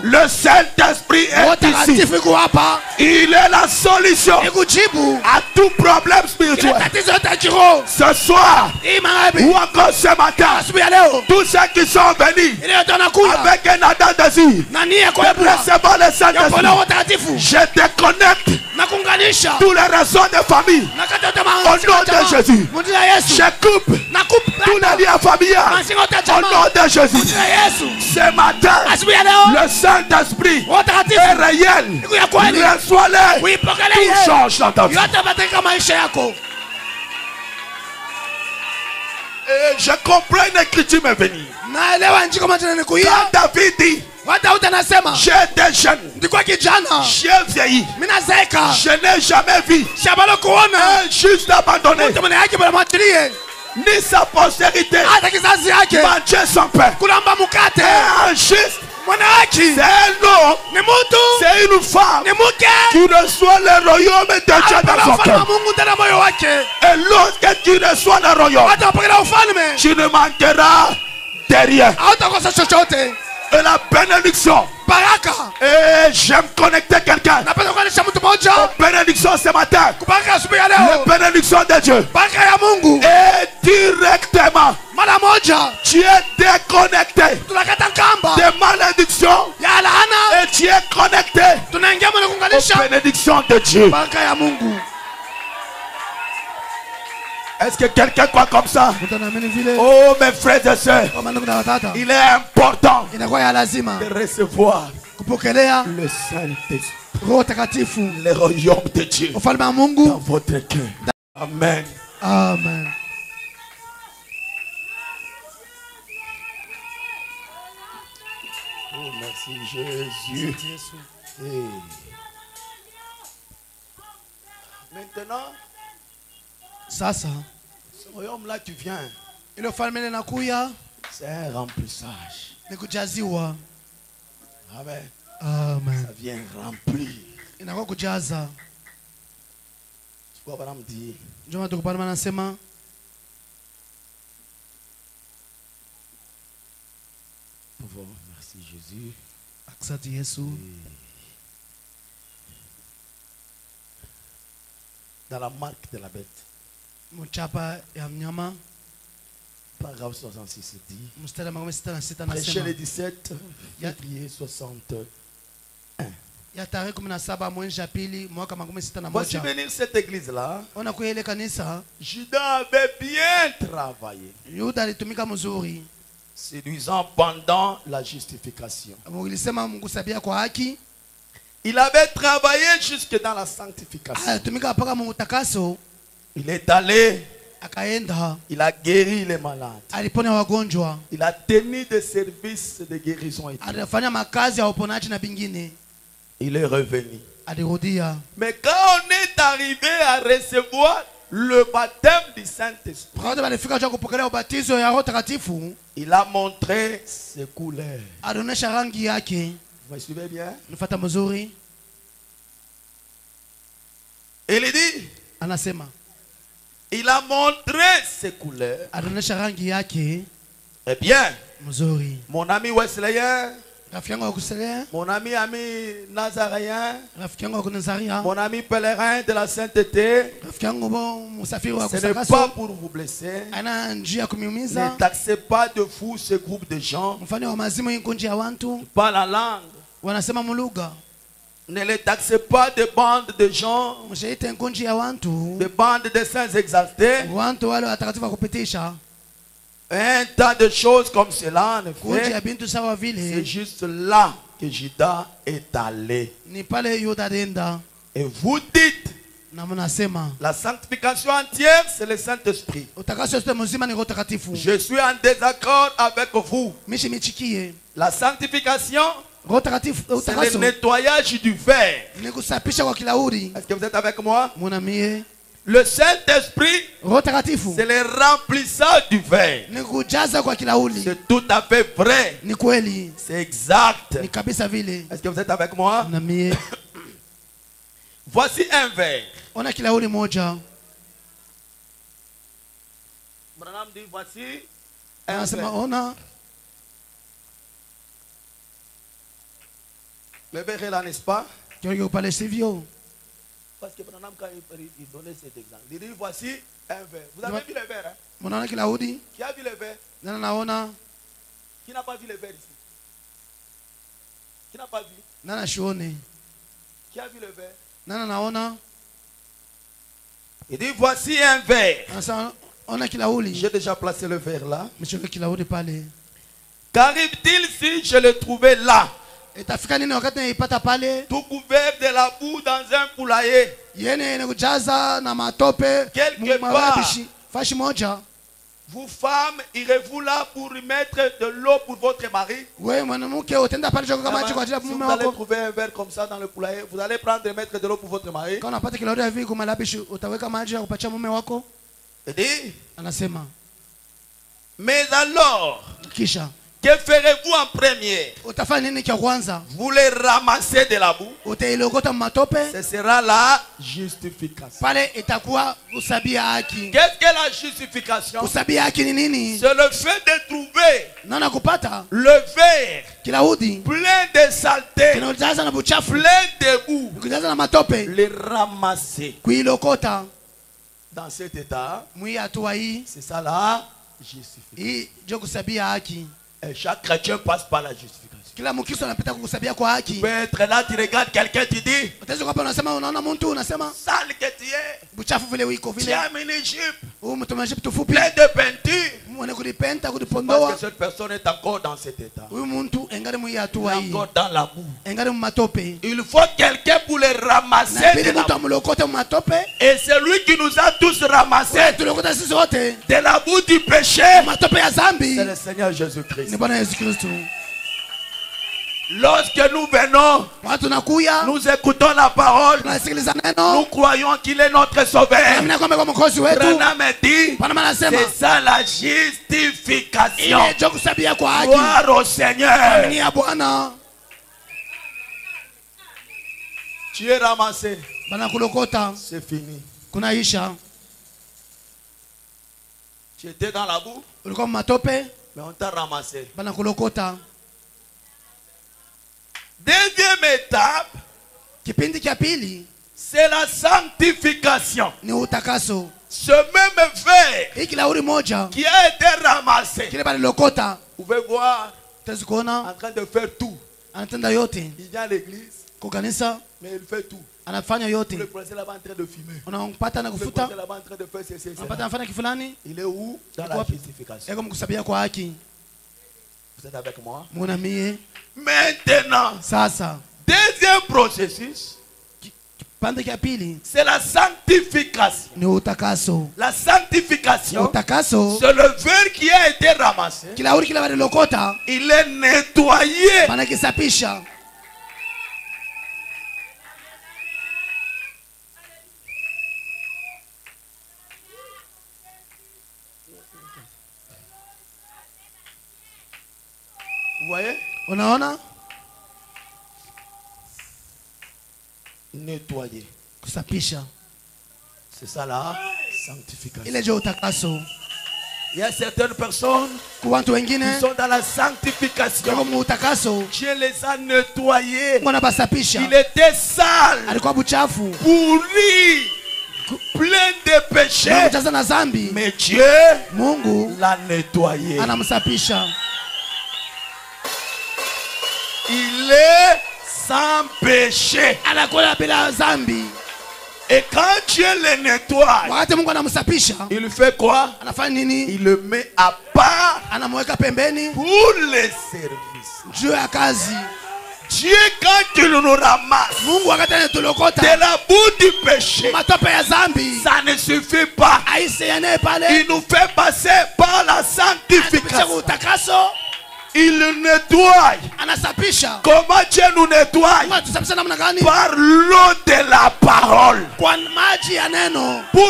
le Saint-Esprit est ici. Il est la solution à tout problème spirituel. Ce soir ou encore ce matin, tous ceux qui sont venus avec un ardent désir de recevoir le Saint-Esprit, je te connecte tous les raisons de famille au nom de Jésus. Je coupe tous les liens familiaux au nom de Jésus. Ce matin, le Saint-Esprit est réel. Reçois-le. Tout change dans ta vie. Et je comprends une écriture m'est venue. Quand David dit, J'étais jeune. J'ai vieilli. Je n'ai jamais vu un juste abandonné. Ni sa postérité manger son pain. Un juste, c'est un homme, c'est une femme qui reçoit le royaume de Dieu dans son cœur. Et lorsque tu reçois le royaume, tu ne manqueras de rien. Et la bénédiction. Et j'aime connecter quelqu'un. La bénédiction ce matin. La bénédiction de Dieu. Et directement, tu es déconnecté des malédictions. Et tu es connecté aux bénédictions de Dieu. Est-ce que quelqu'un croit comme ça? Oh mes frères et sœurs, il est important de recevoir le Saint-Esprit, le royaume de Dieu dans votre cœur. Amen. Amen. Oh merci Jésus. Hey. Maintenant, sasa, ce royaume là tu viens, c'est un remplissage. Amen. Amen. Ça vient remplir. Tu vois, madame dit, bon, merci Jésus. Dans la marque de la bête, paragraphe 66 dit, prêchez le 17 février 61. Voici venir cette église là. Judas avait bien travaillé, séduisant pendant la justification. Il avait travaillé jusque dans la sanctification. Il est allé, il a guéri les malades. Il a tenu des services de guérison et tout. Il est revenu. Mais quand on est arrivé à recevoir le baptême du Saint-Esprit, il a montré ses couleurs. Vous me suivez bien? Il dit, il a montré ses couleurs. Eh bien, mon ami Wesleyen, mon ami Nazaréen, mon ami pèlerin de la sainteté, ce n'est pas pour vous blesser. Ne taxez pas de vous ce groupe de gens. Pas la langue. Ne les taxez pas de bandes de gens, de bandes de saints exaltés. Un tas de choses comme cela, en effet, c'est juste là que Judas est allé. Et vous dites, la sanctification entière, c'est le Saint-Esprit. Je suis en désaccord avec vous. La sanctification, c'est le nettoyage du verre. Est-ce que vous êtes avec moi? Le Saint-Esprit, c'est le remplissage du verre. C'est tout à fait vrai. C'est exact. Est-ce que vous êtes avec moi? Voici un verre. Branham dit voici un verre. Le verre est là, n'est-ce pas? Parce que Branham, quand il donnait cet exemple, il dit voici un verre. Vous avez vu le verre, hein? Qui a vu le verre? Qui n'a pas vu le verre ici? Qui n'a pas vu? Qui a vu le verre? Il dit voici un verre. J'ai déjà placé le verre là. Qu'arrive-t-il si je le trouvais là? Tout couvert de la boue dans un poulailler. Quelque part, Vous femmes, irez-vous là pour mettre de l'eau pour votre mari? Vous allez trouver un verre comme ça dans le poulailler. Vous allez prendre et mettre de l'eau pour votre mari. Il dit, mais alors, que ferez-vous en premier? Vous les ramassez de la boue. Ce sera la justification. Qu'est-ce que la justification? C'est le fait de trouver le verre plein de saleté, plein de boue, les ramasser. Dans cet état, c'est ça la justification. Et chaque chrétien passe par la justification. Tu peux être là, tu regardes quelqu'un, tu dis, sale que tu es, tu as mis l'Égypte, plein de peinture. Parce que cette personne est encore dans cet état. Encore dans la boue. Il faut quelqu'un pour les ramasser de la boue. Et c'est lui qui nous a tous ramassés de la boue du péché. C'est le Seigneur Jésus-Christ. Lorsque nous venons, nous écoutons la parole, nous croyons qu'il est notre sauveur. C'est ça la justification. Gloire au Seigneur. Tu es ramassé. C'est fini. Tu étais dans la boue, mais on t'a ramassé. Deuxième étape, c'est la sanctification. Ce même verre qui a été ramassé, vous pouvez voir, en train de faire tout. Il vient à l'église, mais il fait tout. Vous le prenez là-bas en train de fumer. Vous le prenez là-bas en train de faire ceci. Il est où? Dans la justification. Vous êtes avec moi? Maintenant, deuxième processus, c'est la sanctification. La sanctification, c'est le verre qui a été ramassé. Il est nettoyé. Vous voyez? Nettoyer. C'est ça la sanctification. Il y a certaines personnes qui sont dans la sanctification. Dieu les a nettoyés. Il était sale, pourri, plein de péchés. Mais Dieu l'a nettoyé. Il est sans péché. Et quand Dieu le nettoie, il fait quoi? Il le met à part pour les services. Dieu, quand il nous ramasse de la boue du péché, ça ne suffit pas. Il nous fait passer par la sanctification. Il nettoie. Comment Dieu nous nettoie? Par l'eau de la parole. Pour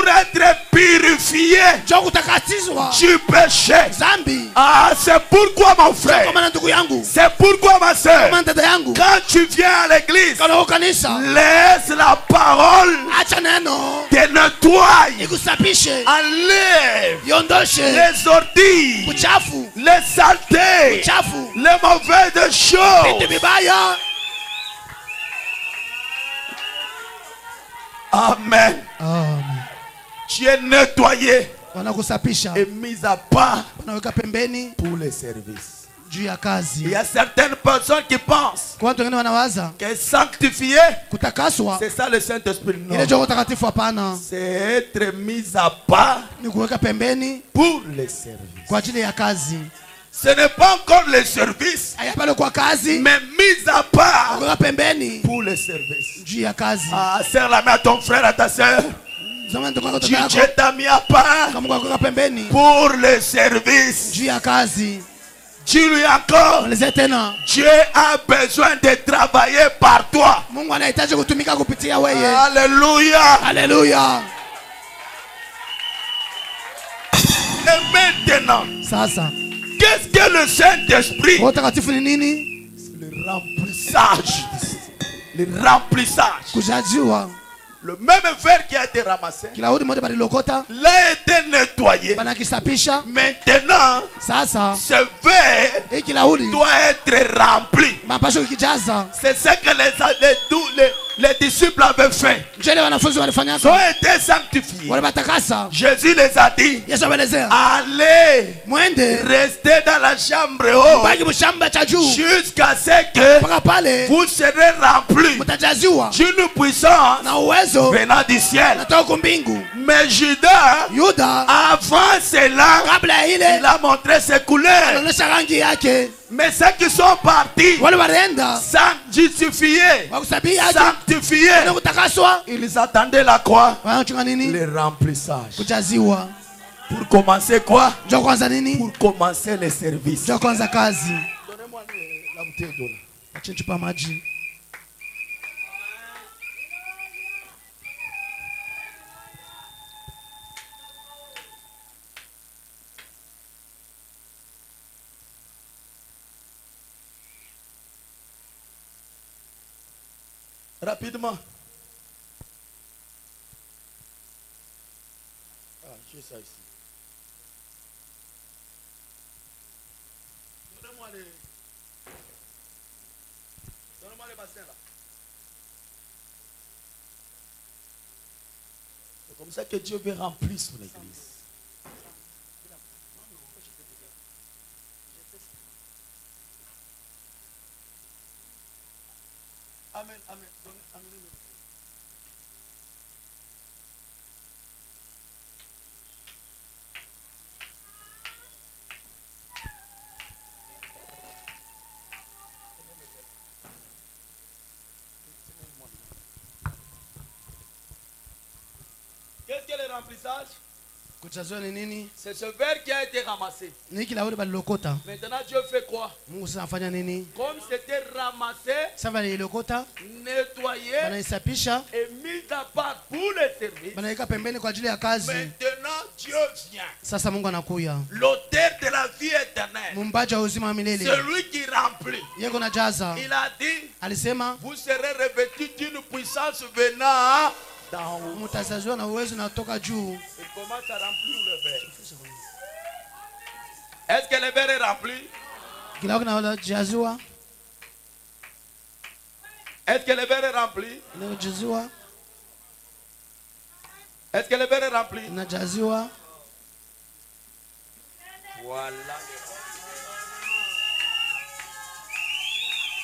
être purifié du péché. Ah, c'est pourquoi mon frère, c'est pourquoi ma soeur, quand tu viens à l'église, laisse la parole te nettoyer. Enlève les ordures, les saletés, les mauvaises choses. Amen. Tu es nettoyé et mis à part pour les services. Il y a certaines personnes qui pensent que sanctifié, c'est ça le Saint-Esprit. Non. C'est être mis à part pour les services. Ce n'est pas encore le service, mais mis à part pour le service. Ah, serre la main à ton frère, à ta soeur. Dieu t'a mis à part pour le service. Dis lui encore, Dieu a besoin de travailler par toi. Alléluia. Alléluia. Et maintenant, qu'est-ce que le Saint-Esprit? Le remplissage. Le remplissage. Le même verre qui a été ramassé, l'a été nettoyé. Maintenant, ce verre doit être rempli. C'est ce que les disciples avaient fait. Ils ont été sanctifiés. Jésus les a dit, allez, restez dans la chambre haute jusqu'à ce que vous serez remplis d'une puissance venant du ciel. Mais Judas, avant cela, il a montré ses couleurs. Mais ceux qui sont partis, sanctifiés, ils attendaient la croix, le remplissage. Pour commencer quoi? Pour commencer les services. Donnez-moi la bouteille d'eau. Rapidement. J'ai ça ici. Donnez-moi les bassins là. C'est comme ça que Dieu veut remplir son église. Amen, amen. Qu'est-ce que le remplissage? C'est ce verre qui a été ramassé. Maintenant Dieu fait quoi? Comme c'était ramassé, nettoyé et mis à part pour le service. Maintenant Dieu vient. L'auteur de la vie éternelle, celui qui remplit. Il a dit, vous serez revêtus d'une puissance venant d'en haut. Il commence à remplir le verre. Est-ce que le verre est rempli? Est-ce que le verre est rempli? Est-ce que le verre est rempli? Voilà.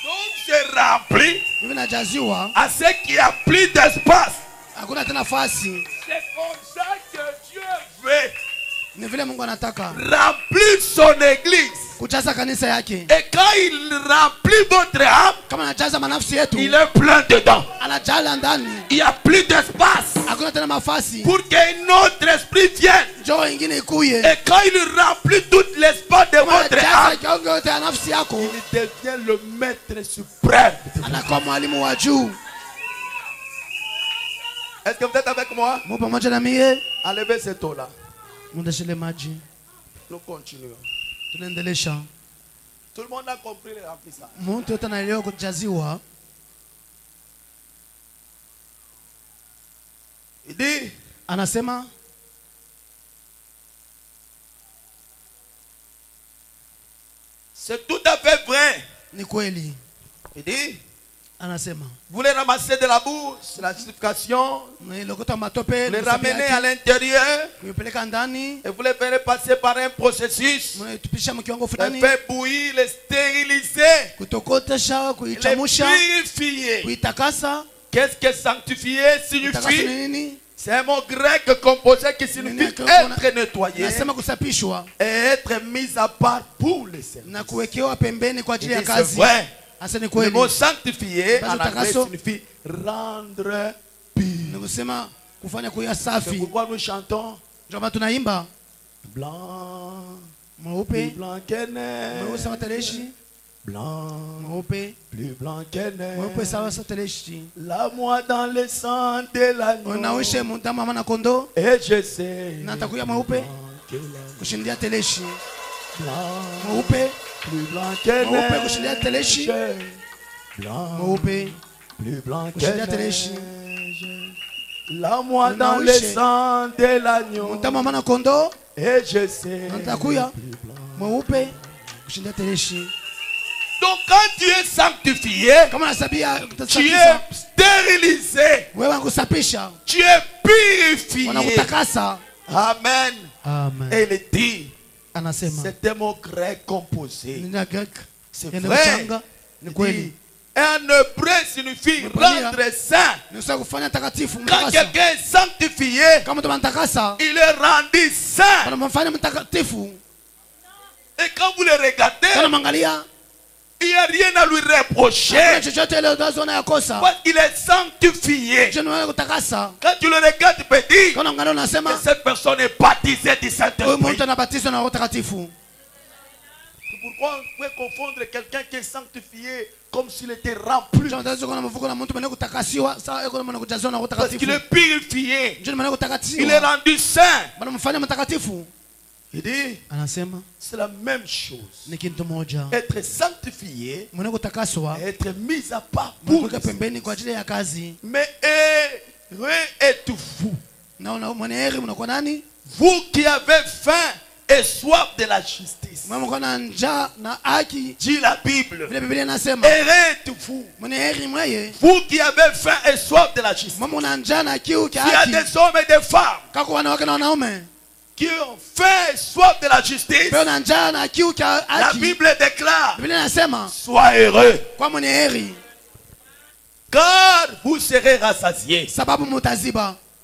Donc c'est rempli à ce qu'il n'y a plus d'espace. C'est comme ça que Dieu veut remplir son église. Et quand il remplit votre âme, il est plein dedans. Il n'y a plus d'espace pour qu'un autre esprit vienne. Et quand il remplit tout l'espace de votre âme, il devient le maître suprême. Est-ce que vous êtes avec moi? Enlevez cette eau-là. Nous continuons. Tout le monde a compris le remplissage. Il dit, c'est tout à fait vrai. Il dit, vous les ramassez de la boue, c'est la justification, les ramenez à l'intérieur et vous les ferez passer par un processus, les faire bouillir, les stériliser, les purifier. Qu'est-ce que sanctifier signifie? C'est un mot grec composé qui signifie être nettoyé et être mis à part pour les services. C'est vrai. Le mot sanctifié en anglais signifie rendre pur. C'est pourquoi nous chantons blanc, plus blanc que neige, blanc, plus blanc que neige, la moi dans le sang de l'agneau, et je sais kushindia teleshi blanc, mweupe plus blanc que neige, kushindia teleshi blanc, mweupe plus blanc que kushindia teleshi neige, la moi dans le sang de l'agneau, mtama mwana kondo et je sais natakuya mweupe kushindia teleshi. Donc quand tu es sanctifié, tu es stérilisé, tu es purifié. Amen. Amen. Et il dit, c'est un mot grec composé. C'est vrai. Il dit, un hébreu signifie rendre saint. Quand quelqu'un est sanctifié, il est rendu saint. Et quand vous le regardez, il n'y a rien à lui reprocher. Parce qu'il est sanctifié. Quand tu le regardes, tu peux dire que cette personne est baptisée du Saint-Esprit. C'est pourquoi on peut confondre quelqu'un qui est sanctifié comme s'il était rempli. Parce qu'il est purifié. Il est rendu saint. Il dit, c'est la même chose. Être sanctifié, être mis à part pour mais heureux êtes-vous, vous qui avez faim et soif de la justice. Dit la Bible. Heureux êtes-vous, vous qui avez faim et soif de la justice. Il y a des hommes et des femmes qui ont faim et soif de la justice. La Bible déclare, sois heureux, car vous serez rassasiés,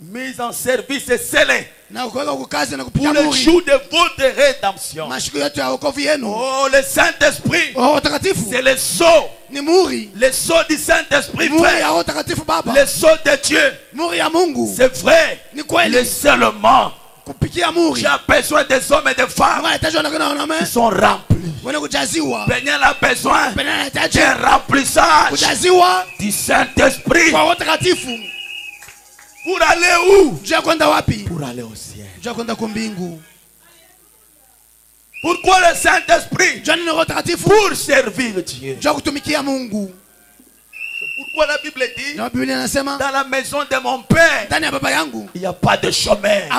mis en service et scellés pour le jour de votre rédemption. Oh, le Saint-Esprit, c'est le sceau. Le sceau du Saint-Esprit, le sceau de Dieu. C'est vrai, le scellement. J'ai besoin des hommes et des femmes qui sont remplis. Bénin a besoin d'un remplissage du Saint-Esprit. Pour aller où? Pour aller au ciel. Pourquoi le Saint-Esprit? Pour servir Dieu. Pourquoi la Bible dit, dans la maison de mon Père, il n'y a pas de chômeur.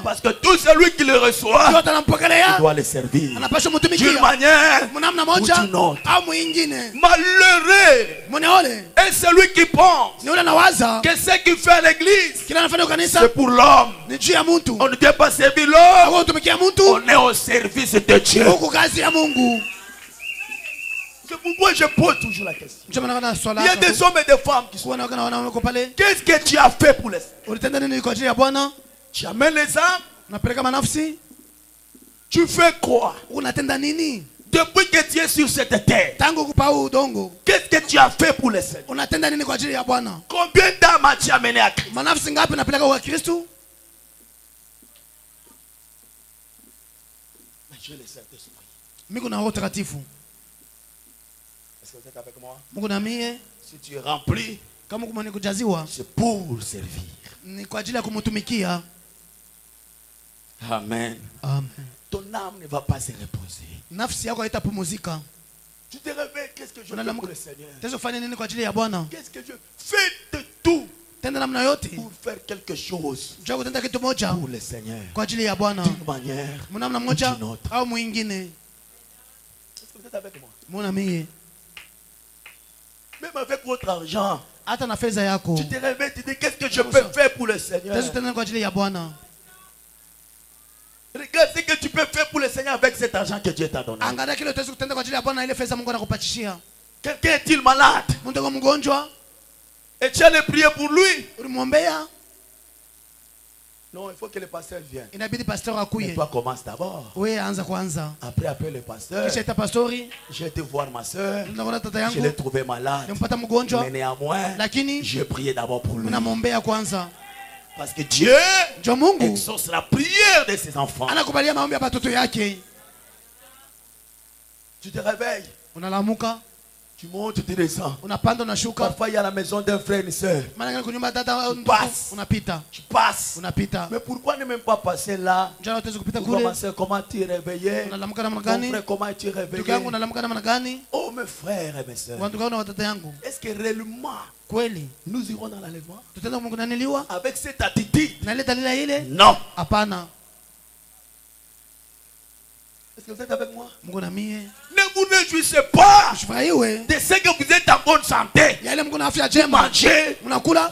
Parce que tout celui qui le reçoit, il doit le servir d'une manière ou d'une autre. Malheureux est celui qui pense que ce qu'il fait à l'église, c'est pour l'homme. On ne doit pas servir l'homme, on est au service de Dieu. C'est pourquoi je pose toujours la question. Il y a des hommes et des femmes qui sont. Qu'est-ce que tu as fait pour les âmes? Tu amènes les âmes. Tu fais quoi? Depuis que tu es sur cette terre, qu'est-ce que tu as fait pour les âmes? Combien d'âmes as-tu amené à Christ? Mais Dieu le Saint-Esprit. Est-ce que vous êtes avec moi? Si tu es rempli, c'est pour servir. Amen. Ton âme ne va pas se reposer. Tu te réveilles, qu'est-ce que je fais pour le Seigneur? Qu'est-ce que je fais de tout pour faire quelque chose pour le Seigneur, d'une manière ou d'une autre. Est-ce que vous êtes avec moi? Même avec votre argent, tu te réveilles, tu dis qu'est-ce que je peux faire pour le Seigneur? Regarde ce que tu peux faire pour le Seigneur avec cet argent que Dieu t'a donné. Quelqu'un est-il malade? Et tu allais prier pour lui? Non, il faut que le pasteur vienne. Mais toi commence d'abord. Après, appelle le pasteur. J'ai été voir ma soeur. Je l'ai trouvé malade. Mais néanmoins, j'ai prié d'abord pour lui. Parce que Dieu exauce la prière de ses enfants. Tu te réveilles. Tu montes, tu descends. Parfois il y a la maison d'un frère et une soeur. Tu passes. Mais pourquoi ne même pas passer là? Comment tu es réveillé? Mon frère, comment tu es réveillé? Oh mes frères et mes soeurs. Est-ce que réellement nous irons dans l'enlèvement avec cette attitude? Non. Est-ce que vous êtes avec moi? Ne vous réjouissez pas de ce que vous êtes en bonne santé.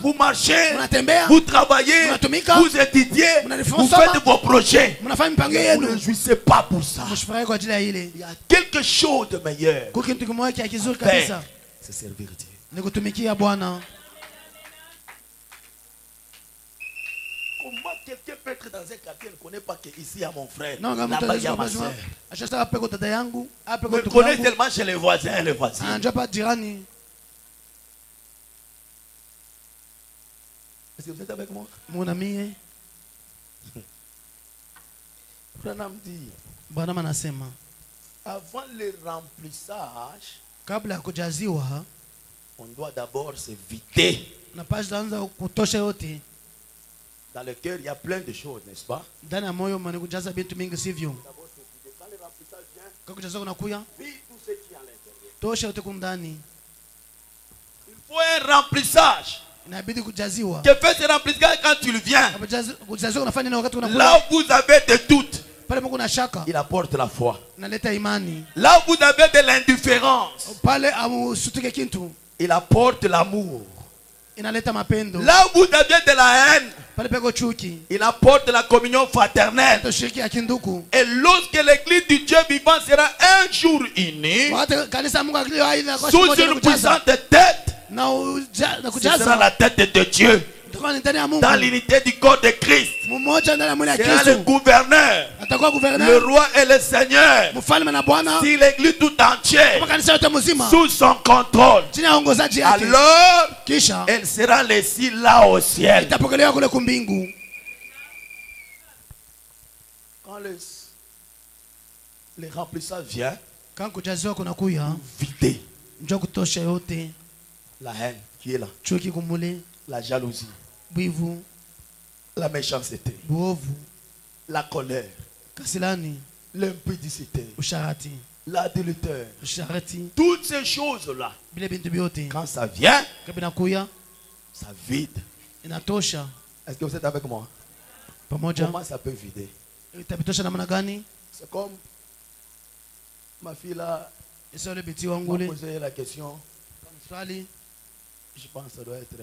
Vous marchez, vous travaillez, vous étudiez, vous faites vos projets. Ne vous réjouissez pas pour ça. Il y a quelque chose de meilleur. C'est servir Dieu. Comment quelqu'un peut être dans un quartier et ne connaît pas qu'ici il y a mon frère, là-bas il y a ma soeur. Me connaît tellement chez les voisins et les voisines. Est-ce que vous êtes avec moi? Mon ami. Branham dit, avant le remplissage, on doit d'abord se vider. Dans le cœur, il y a plein de choses, n'est-ce pas? Quand le remplissage vient, vis tout ce qui est à l'intérieur. Il faut un remplissage. Que fait ce remplissage quand tu le viens? Là où vous avez des doutes, il apporte la foi. Là où vous avez de l'indifférence, il apporte l'amour. Là où vous avez de la haine, il apporte la communion fraternelle. Et lorsque l'église du Dieu vivant sera un jour unie, sous une puissante tête, ce sera la tête de Dieu. Dans l'unité du corps de Christ, sera le gouverneur, le roi et le seigneur. Si l'église tout entière sous son contrôle, alors elle sera laissée là au ciel. Quand le remplissage vient, vider la haine qui est là, la jalousie, la méchanceté, la colère, l'impudicité, l'adultère, toutes ces choses-là, quand ça vient, ça vide. Est-ce que vous êtes avec moi? Comment ça peut vider? C'est comme ma fille là m'a posé la question. Je pense que ça doit être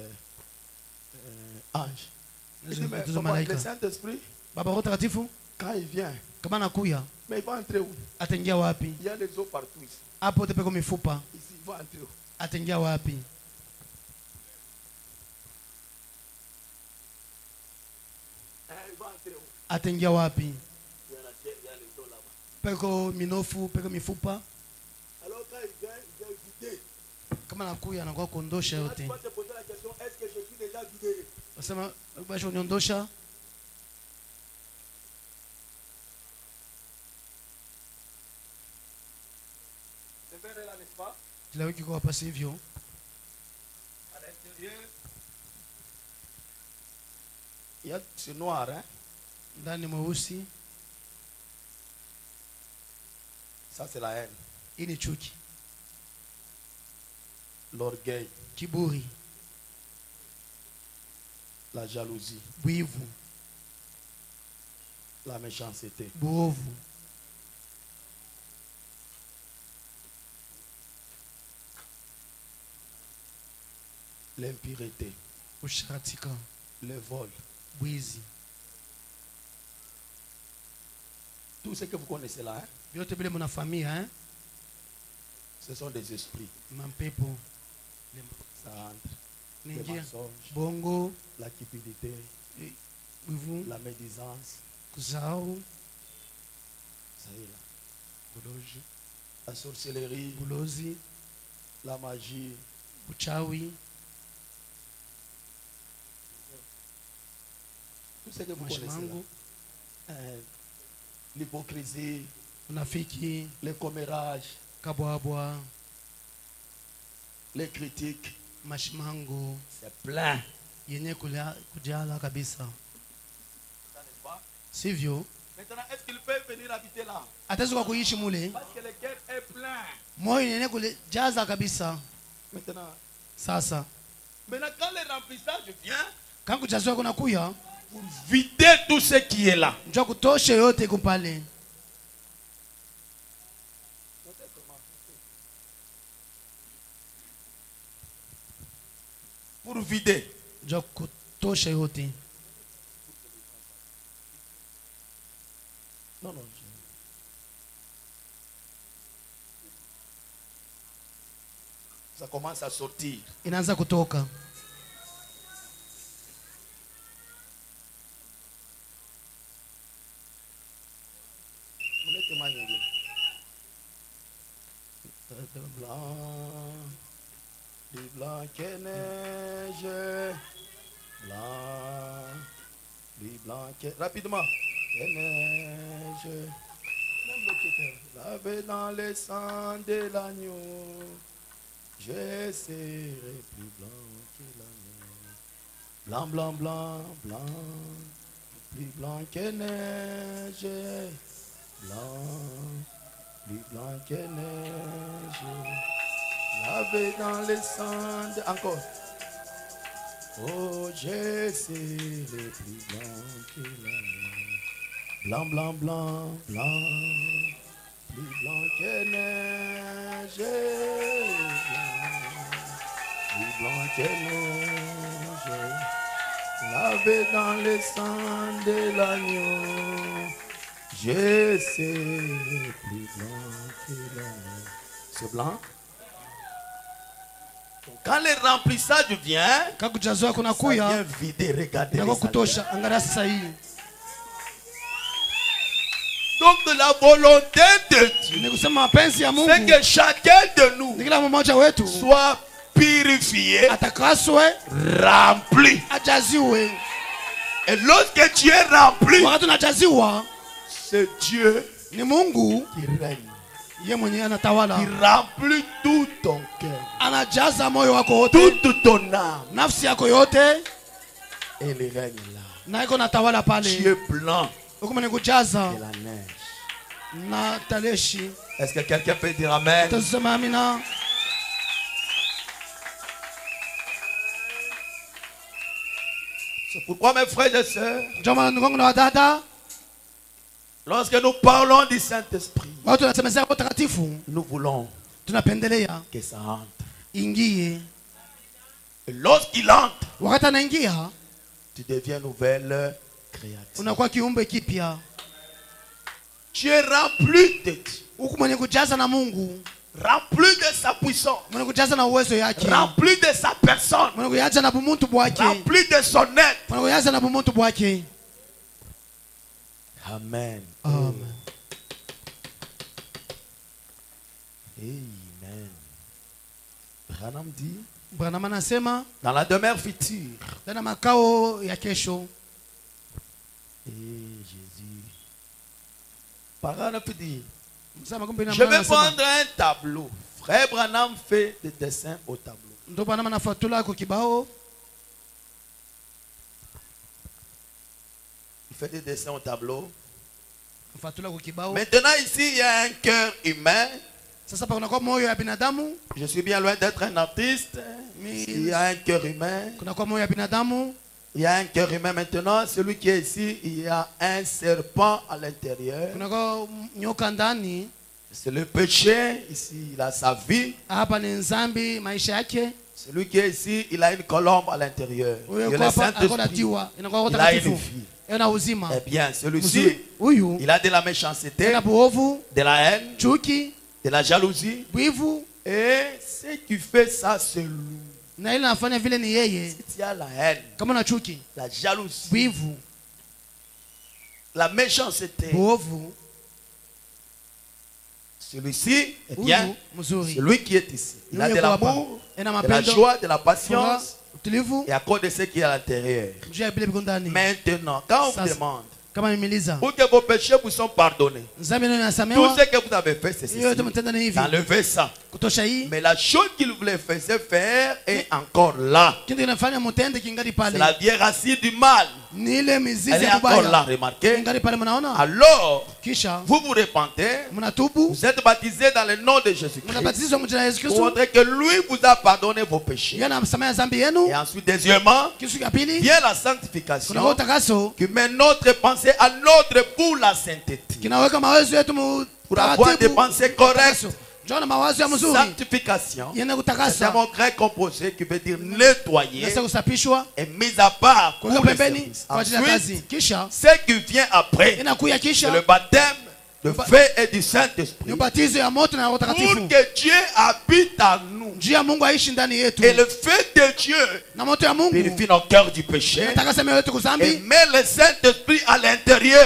ange. Le Saint-Esprit, quand il vient, mais il va entrer où? Il y a des eaux partout ici. Ici, il va entrer où? Il va entrer où? Il y a les eaux là-bas. Alors quand il vient vider. Tu vas te poser la question, est-ce que je suis déjà vidé? C'est vrai là, n'est-ce pas? À l'intérieur, il y a ce noir, hein? Ça c'est la haine. L'orgueil, la jalousie, la méchanceté, l'impureté, le vol, tout ce que vous connaissez là, hein? Ce sont des esprits. Ça entre. Les mensonges, la cupidité, la médisance, ça y est là. La sorcellerie, la magie, Tout ce que vous connaissez là. L'hypocrisie, les commérages, les critiques, c'est plein. Sivyo. Maintenant, est-ce qu'il peut venir habiter là? Parce que le cœur est plein. Maintenant, sasa. Maintenant, quand le remplissage vient, pour vider tout ce qui est là. Pour vider. Non. Ça commence à sortir. Inaanza kutoka. Blanc que neige, blanc que... Rapidement. Que neige, lavé dans le sang de l'agneau, je serai plus blanc que l'agneau. Blanc, plus blanc que neige, plus blanc que neige. Lavé dans le sang de... Encore. Oh, je serai plus blanc que l'agneau. Blanc. Plus blanc que neige. Plus blanc que neige. Lavé dans le sang de l'agneau. Je serai plus blanc que l'agneau. C'est blanc? Quand le remplissage vient, ça vient vider, regardez. Donc de la volonté de Dieu, c'est que chacun de nous soit purifié, rempli. Et lorsque tu es rempli, c'est Dieu qui règne. Qui remplit tout ton cœur, toute ton âme, et le règne là. Tu es blanc et la neige. Est-ce que quelqu'un peut dire amen? C'est pourquoi mes frères et sœurs, lorsque nous parlons du Saint-Esprit, nous voulons que ça entre. Et lorsqu'il entre, tu deviens nouvelle créature. Tu es rempli de Dieu, rempli de sa puissance, rempli de sa personne, rempli de son être. Amen. Amen. Amen. Branham dit, dans la demeure future, Jésus, Branham dit, je vais prendre un tableau. Frère Branham fait des dessins au tableau. Il fait des dessins au tableau. Maintenant ici il y a un cœur humain. Je suis bien loin d'être un artiste. Il y a un cœur humain. Il y a un cœur humain maintenant. Celui qui est ici, il y a un serpent à l'intérieur. C'est le péché. Ici, il a sa vie. Celui qui est ici, il a une colombe à l'intérieur. Il a une vie. Eh bien, celui-ci, il a de la méchanceté, de la haine, de la jalousie. Et ce qui fait ça, c'est lui. Si tu as la haine, la jalousie, la méchanceté, celui-ci, eh bien, celui qui est ici, il a de l'amour, de la joie, de la patience, et à cause de ce qui est à l'intérieur. Maintenant, quand on vous demande pour que vos péchés vous sont pardonnés, tout ce que vous avez fait, c'est ceci. Enlevez ça. Mais la chose qu'il voulait faire est encore là. C'est la vieille racine du mal. Elle est encore là, remarquez. Alors, vous vous repentez, vous êtes baptisé dans le nom de Jésus-Christ pour montrer que lui vous a pardonné vos péchés. Et ensuite, deuxièmement, vient la sanctification qui met notre pensée à l'ordre pour la sainteté. Pour avoir des pensées correctes. Sanctification, c'est un mot grec composé qui veut dire nettoyer et mis à part pour le service. Ensuite, ce qui vient après, c'est le baptême de feu et du Saint-Esprit. Pour que Dieu habite en nous. Et le feu de Dieu purifie nos cœurs du péché et met le Saint-Esprit à l'intérieur.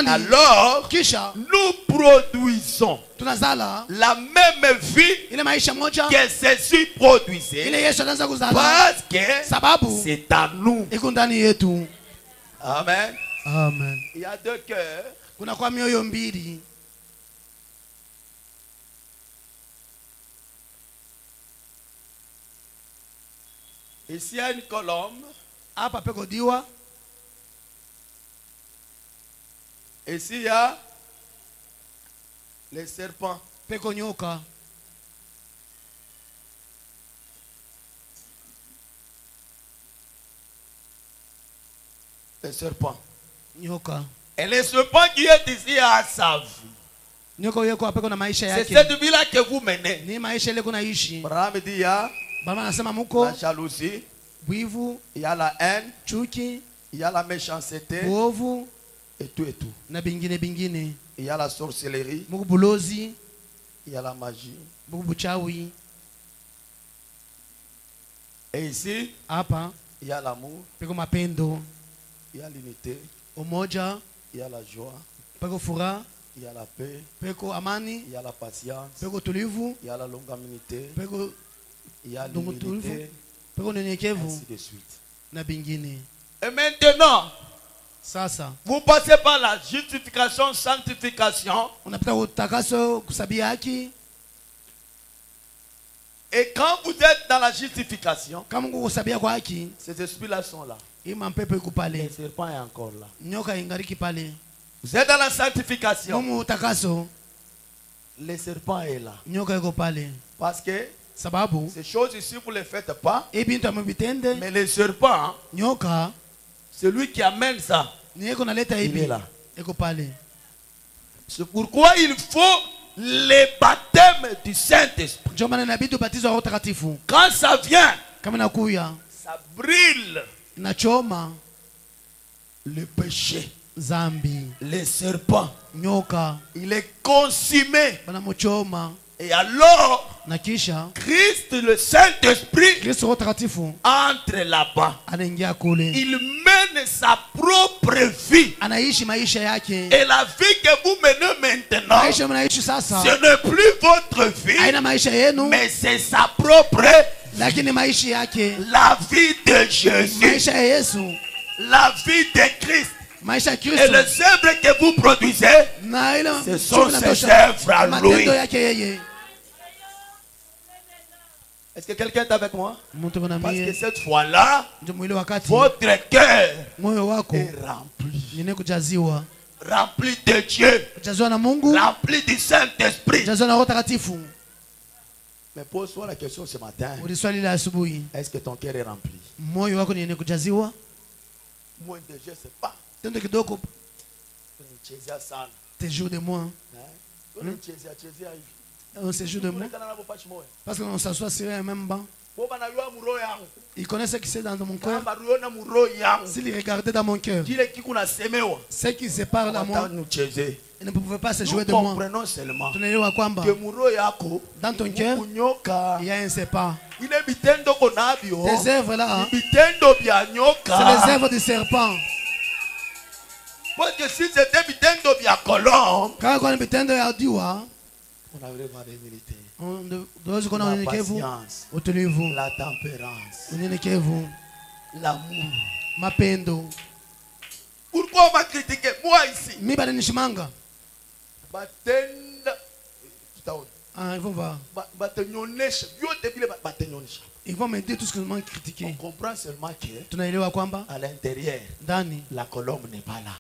Alors, nous produisons la même vie que Jésus produisait parce que c'est à nous. Amen. Amen. Il y a deux cœurs. Ici il y a une colombe. Ici il y a les serpents. Les serpents. Et le serpent qui est ici a sa vie. C'est cette vie-là que vous menez. Abraham dit il y a la jalousie, il y a la haine, il y a la méchanceté, et tout et tout. Il y a la sorcellerie, il y a la magie. Et ici, il y a l'amour, il y a l'unité, il y a la joie, il y a la paix, il y a la patience, il y a la longanimité, il y a l'humilité, ainsi de suite. Et maintenant, vous passez par la justification, sanctification. Et quand vous êtes dans la justification, ces esprits-là sont là. Le serpent est encore là. Vous êtes dans la sanctification. Le serpent est là. Parce que ces choses ici, vous ne les faites pas. Mais le serpent, c'est lui qui amène ça. Il est là. C'est pourquoi il faut le baptême du Saint-Esprit. Quand ça vient, ça brûle le péché, le serpent, il est consumé. Et alors, Christ, le Saint-Esprit, entre là-bas. Il mène sa propre vie. Et la vie que vous menez maintenant, ce n'est plus votre vie, mais c'est sa propre vie. La vie de Jésus. La vie de Christ. Et les œuvres que vous produisez, ce sont ses œuvres à lui. Est-ce que quelqu'un est avec moi? Parce que cette fois-là, votre cœur est rempli. Rempli de Dieu. Rempli du Saint-Esprit. Mais pose-toi la question ce matin. Est-ce que ton cœur est rempli? Moi, déjà, je ne sais pas. Tes jours de moi. On se joue de moi. Parce qu'on s'assoit sur un même banc. Il connaît ce qui c'est dans mon cœur. S'il regardait dans mon cœur, ce qui se parle à moi, il ne pouvait pas se jouer de moi. Dans ton cœur, il y a un serpent. Tes œuvres là, c'est les œuvres du serpent. Parce que si c'était bitendo vya colombe, quand on bitendo ya diwa, On a vraiment l'humilité. La patience. La tempérance. L'amour. Mapendo. Pourquoi on m'a critiqué? Moi ici. Ah, ils vont voir. Ils vont me dire tout ce que je m'ont critiqué. On comprend seulement que à à l'intérieur, la colombe n'est pas là.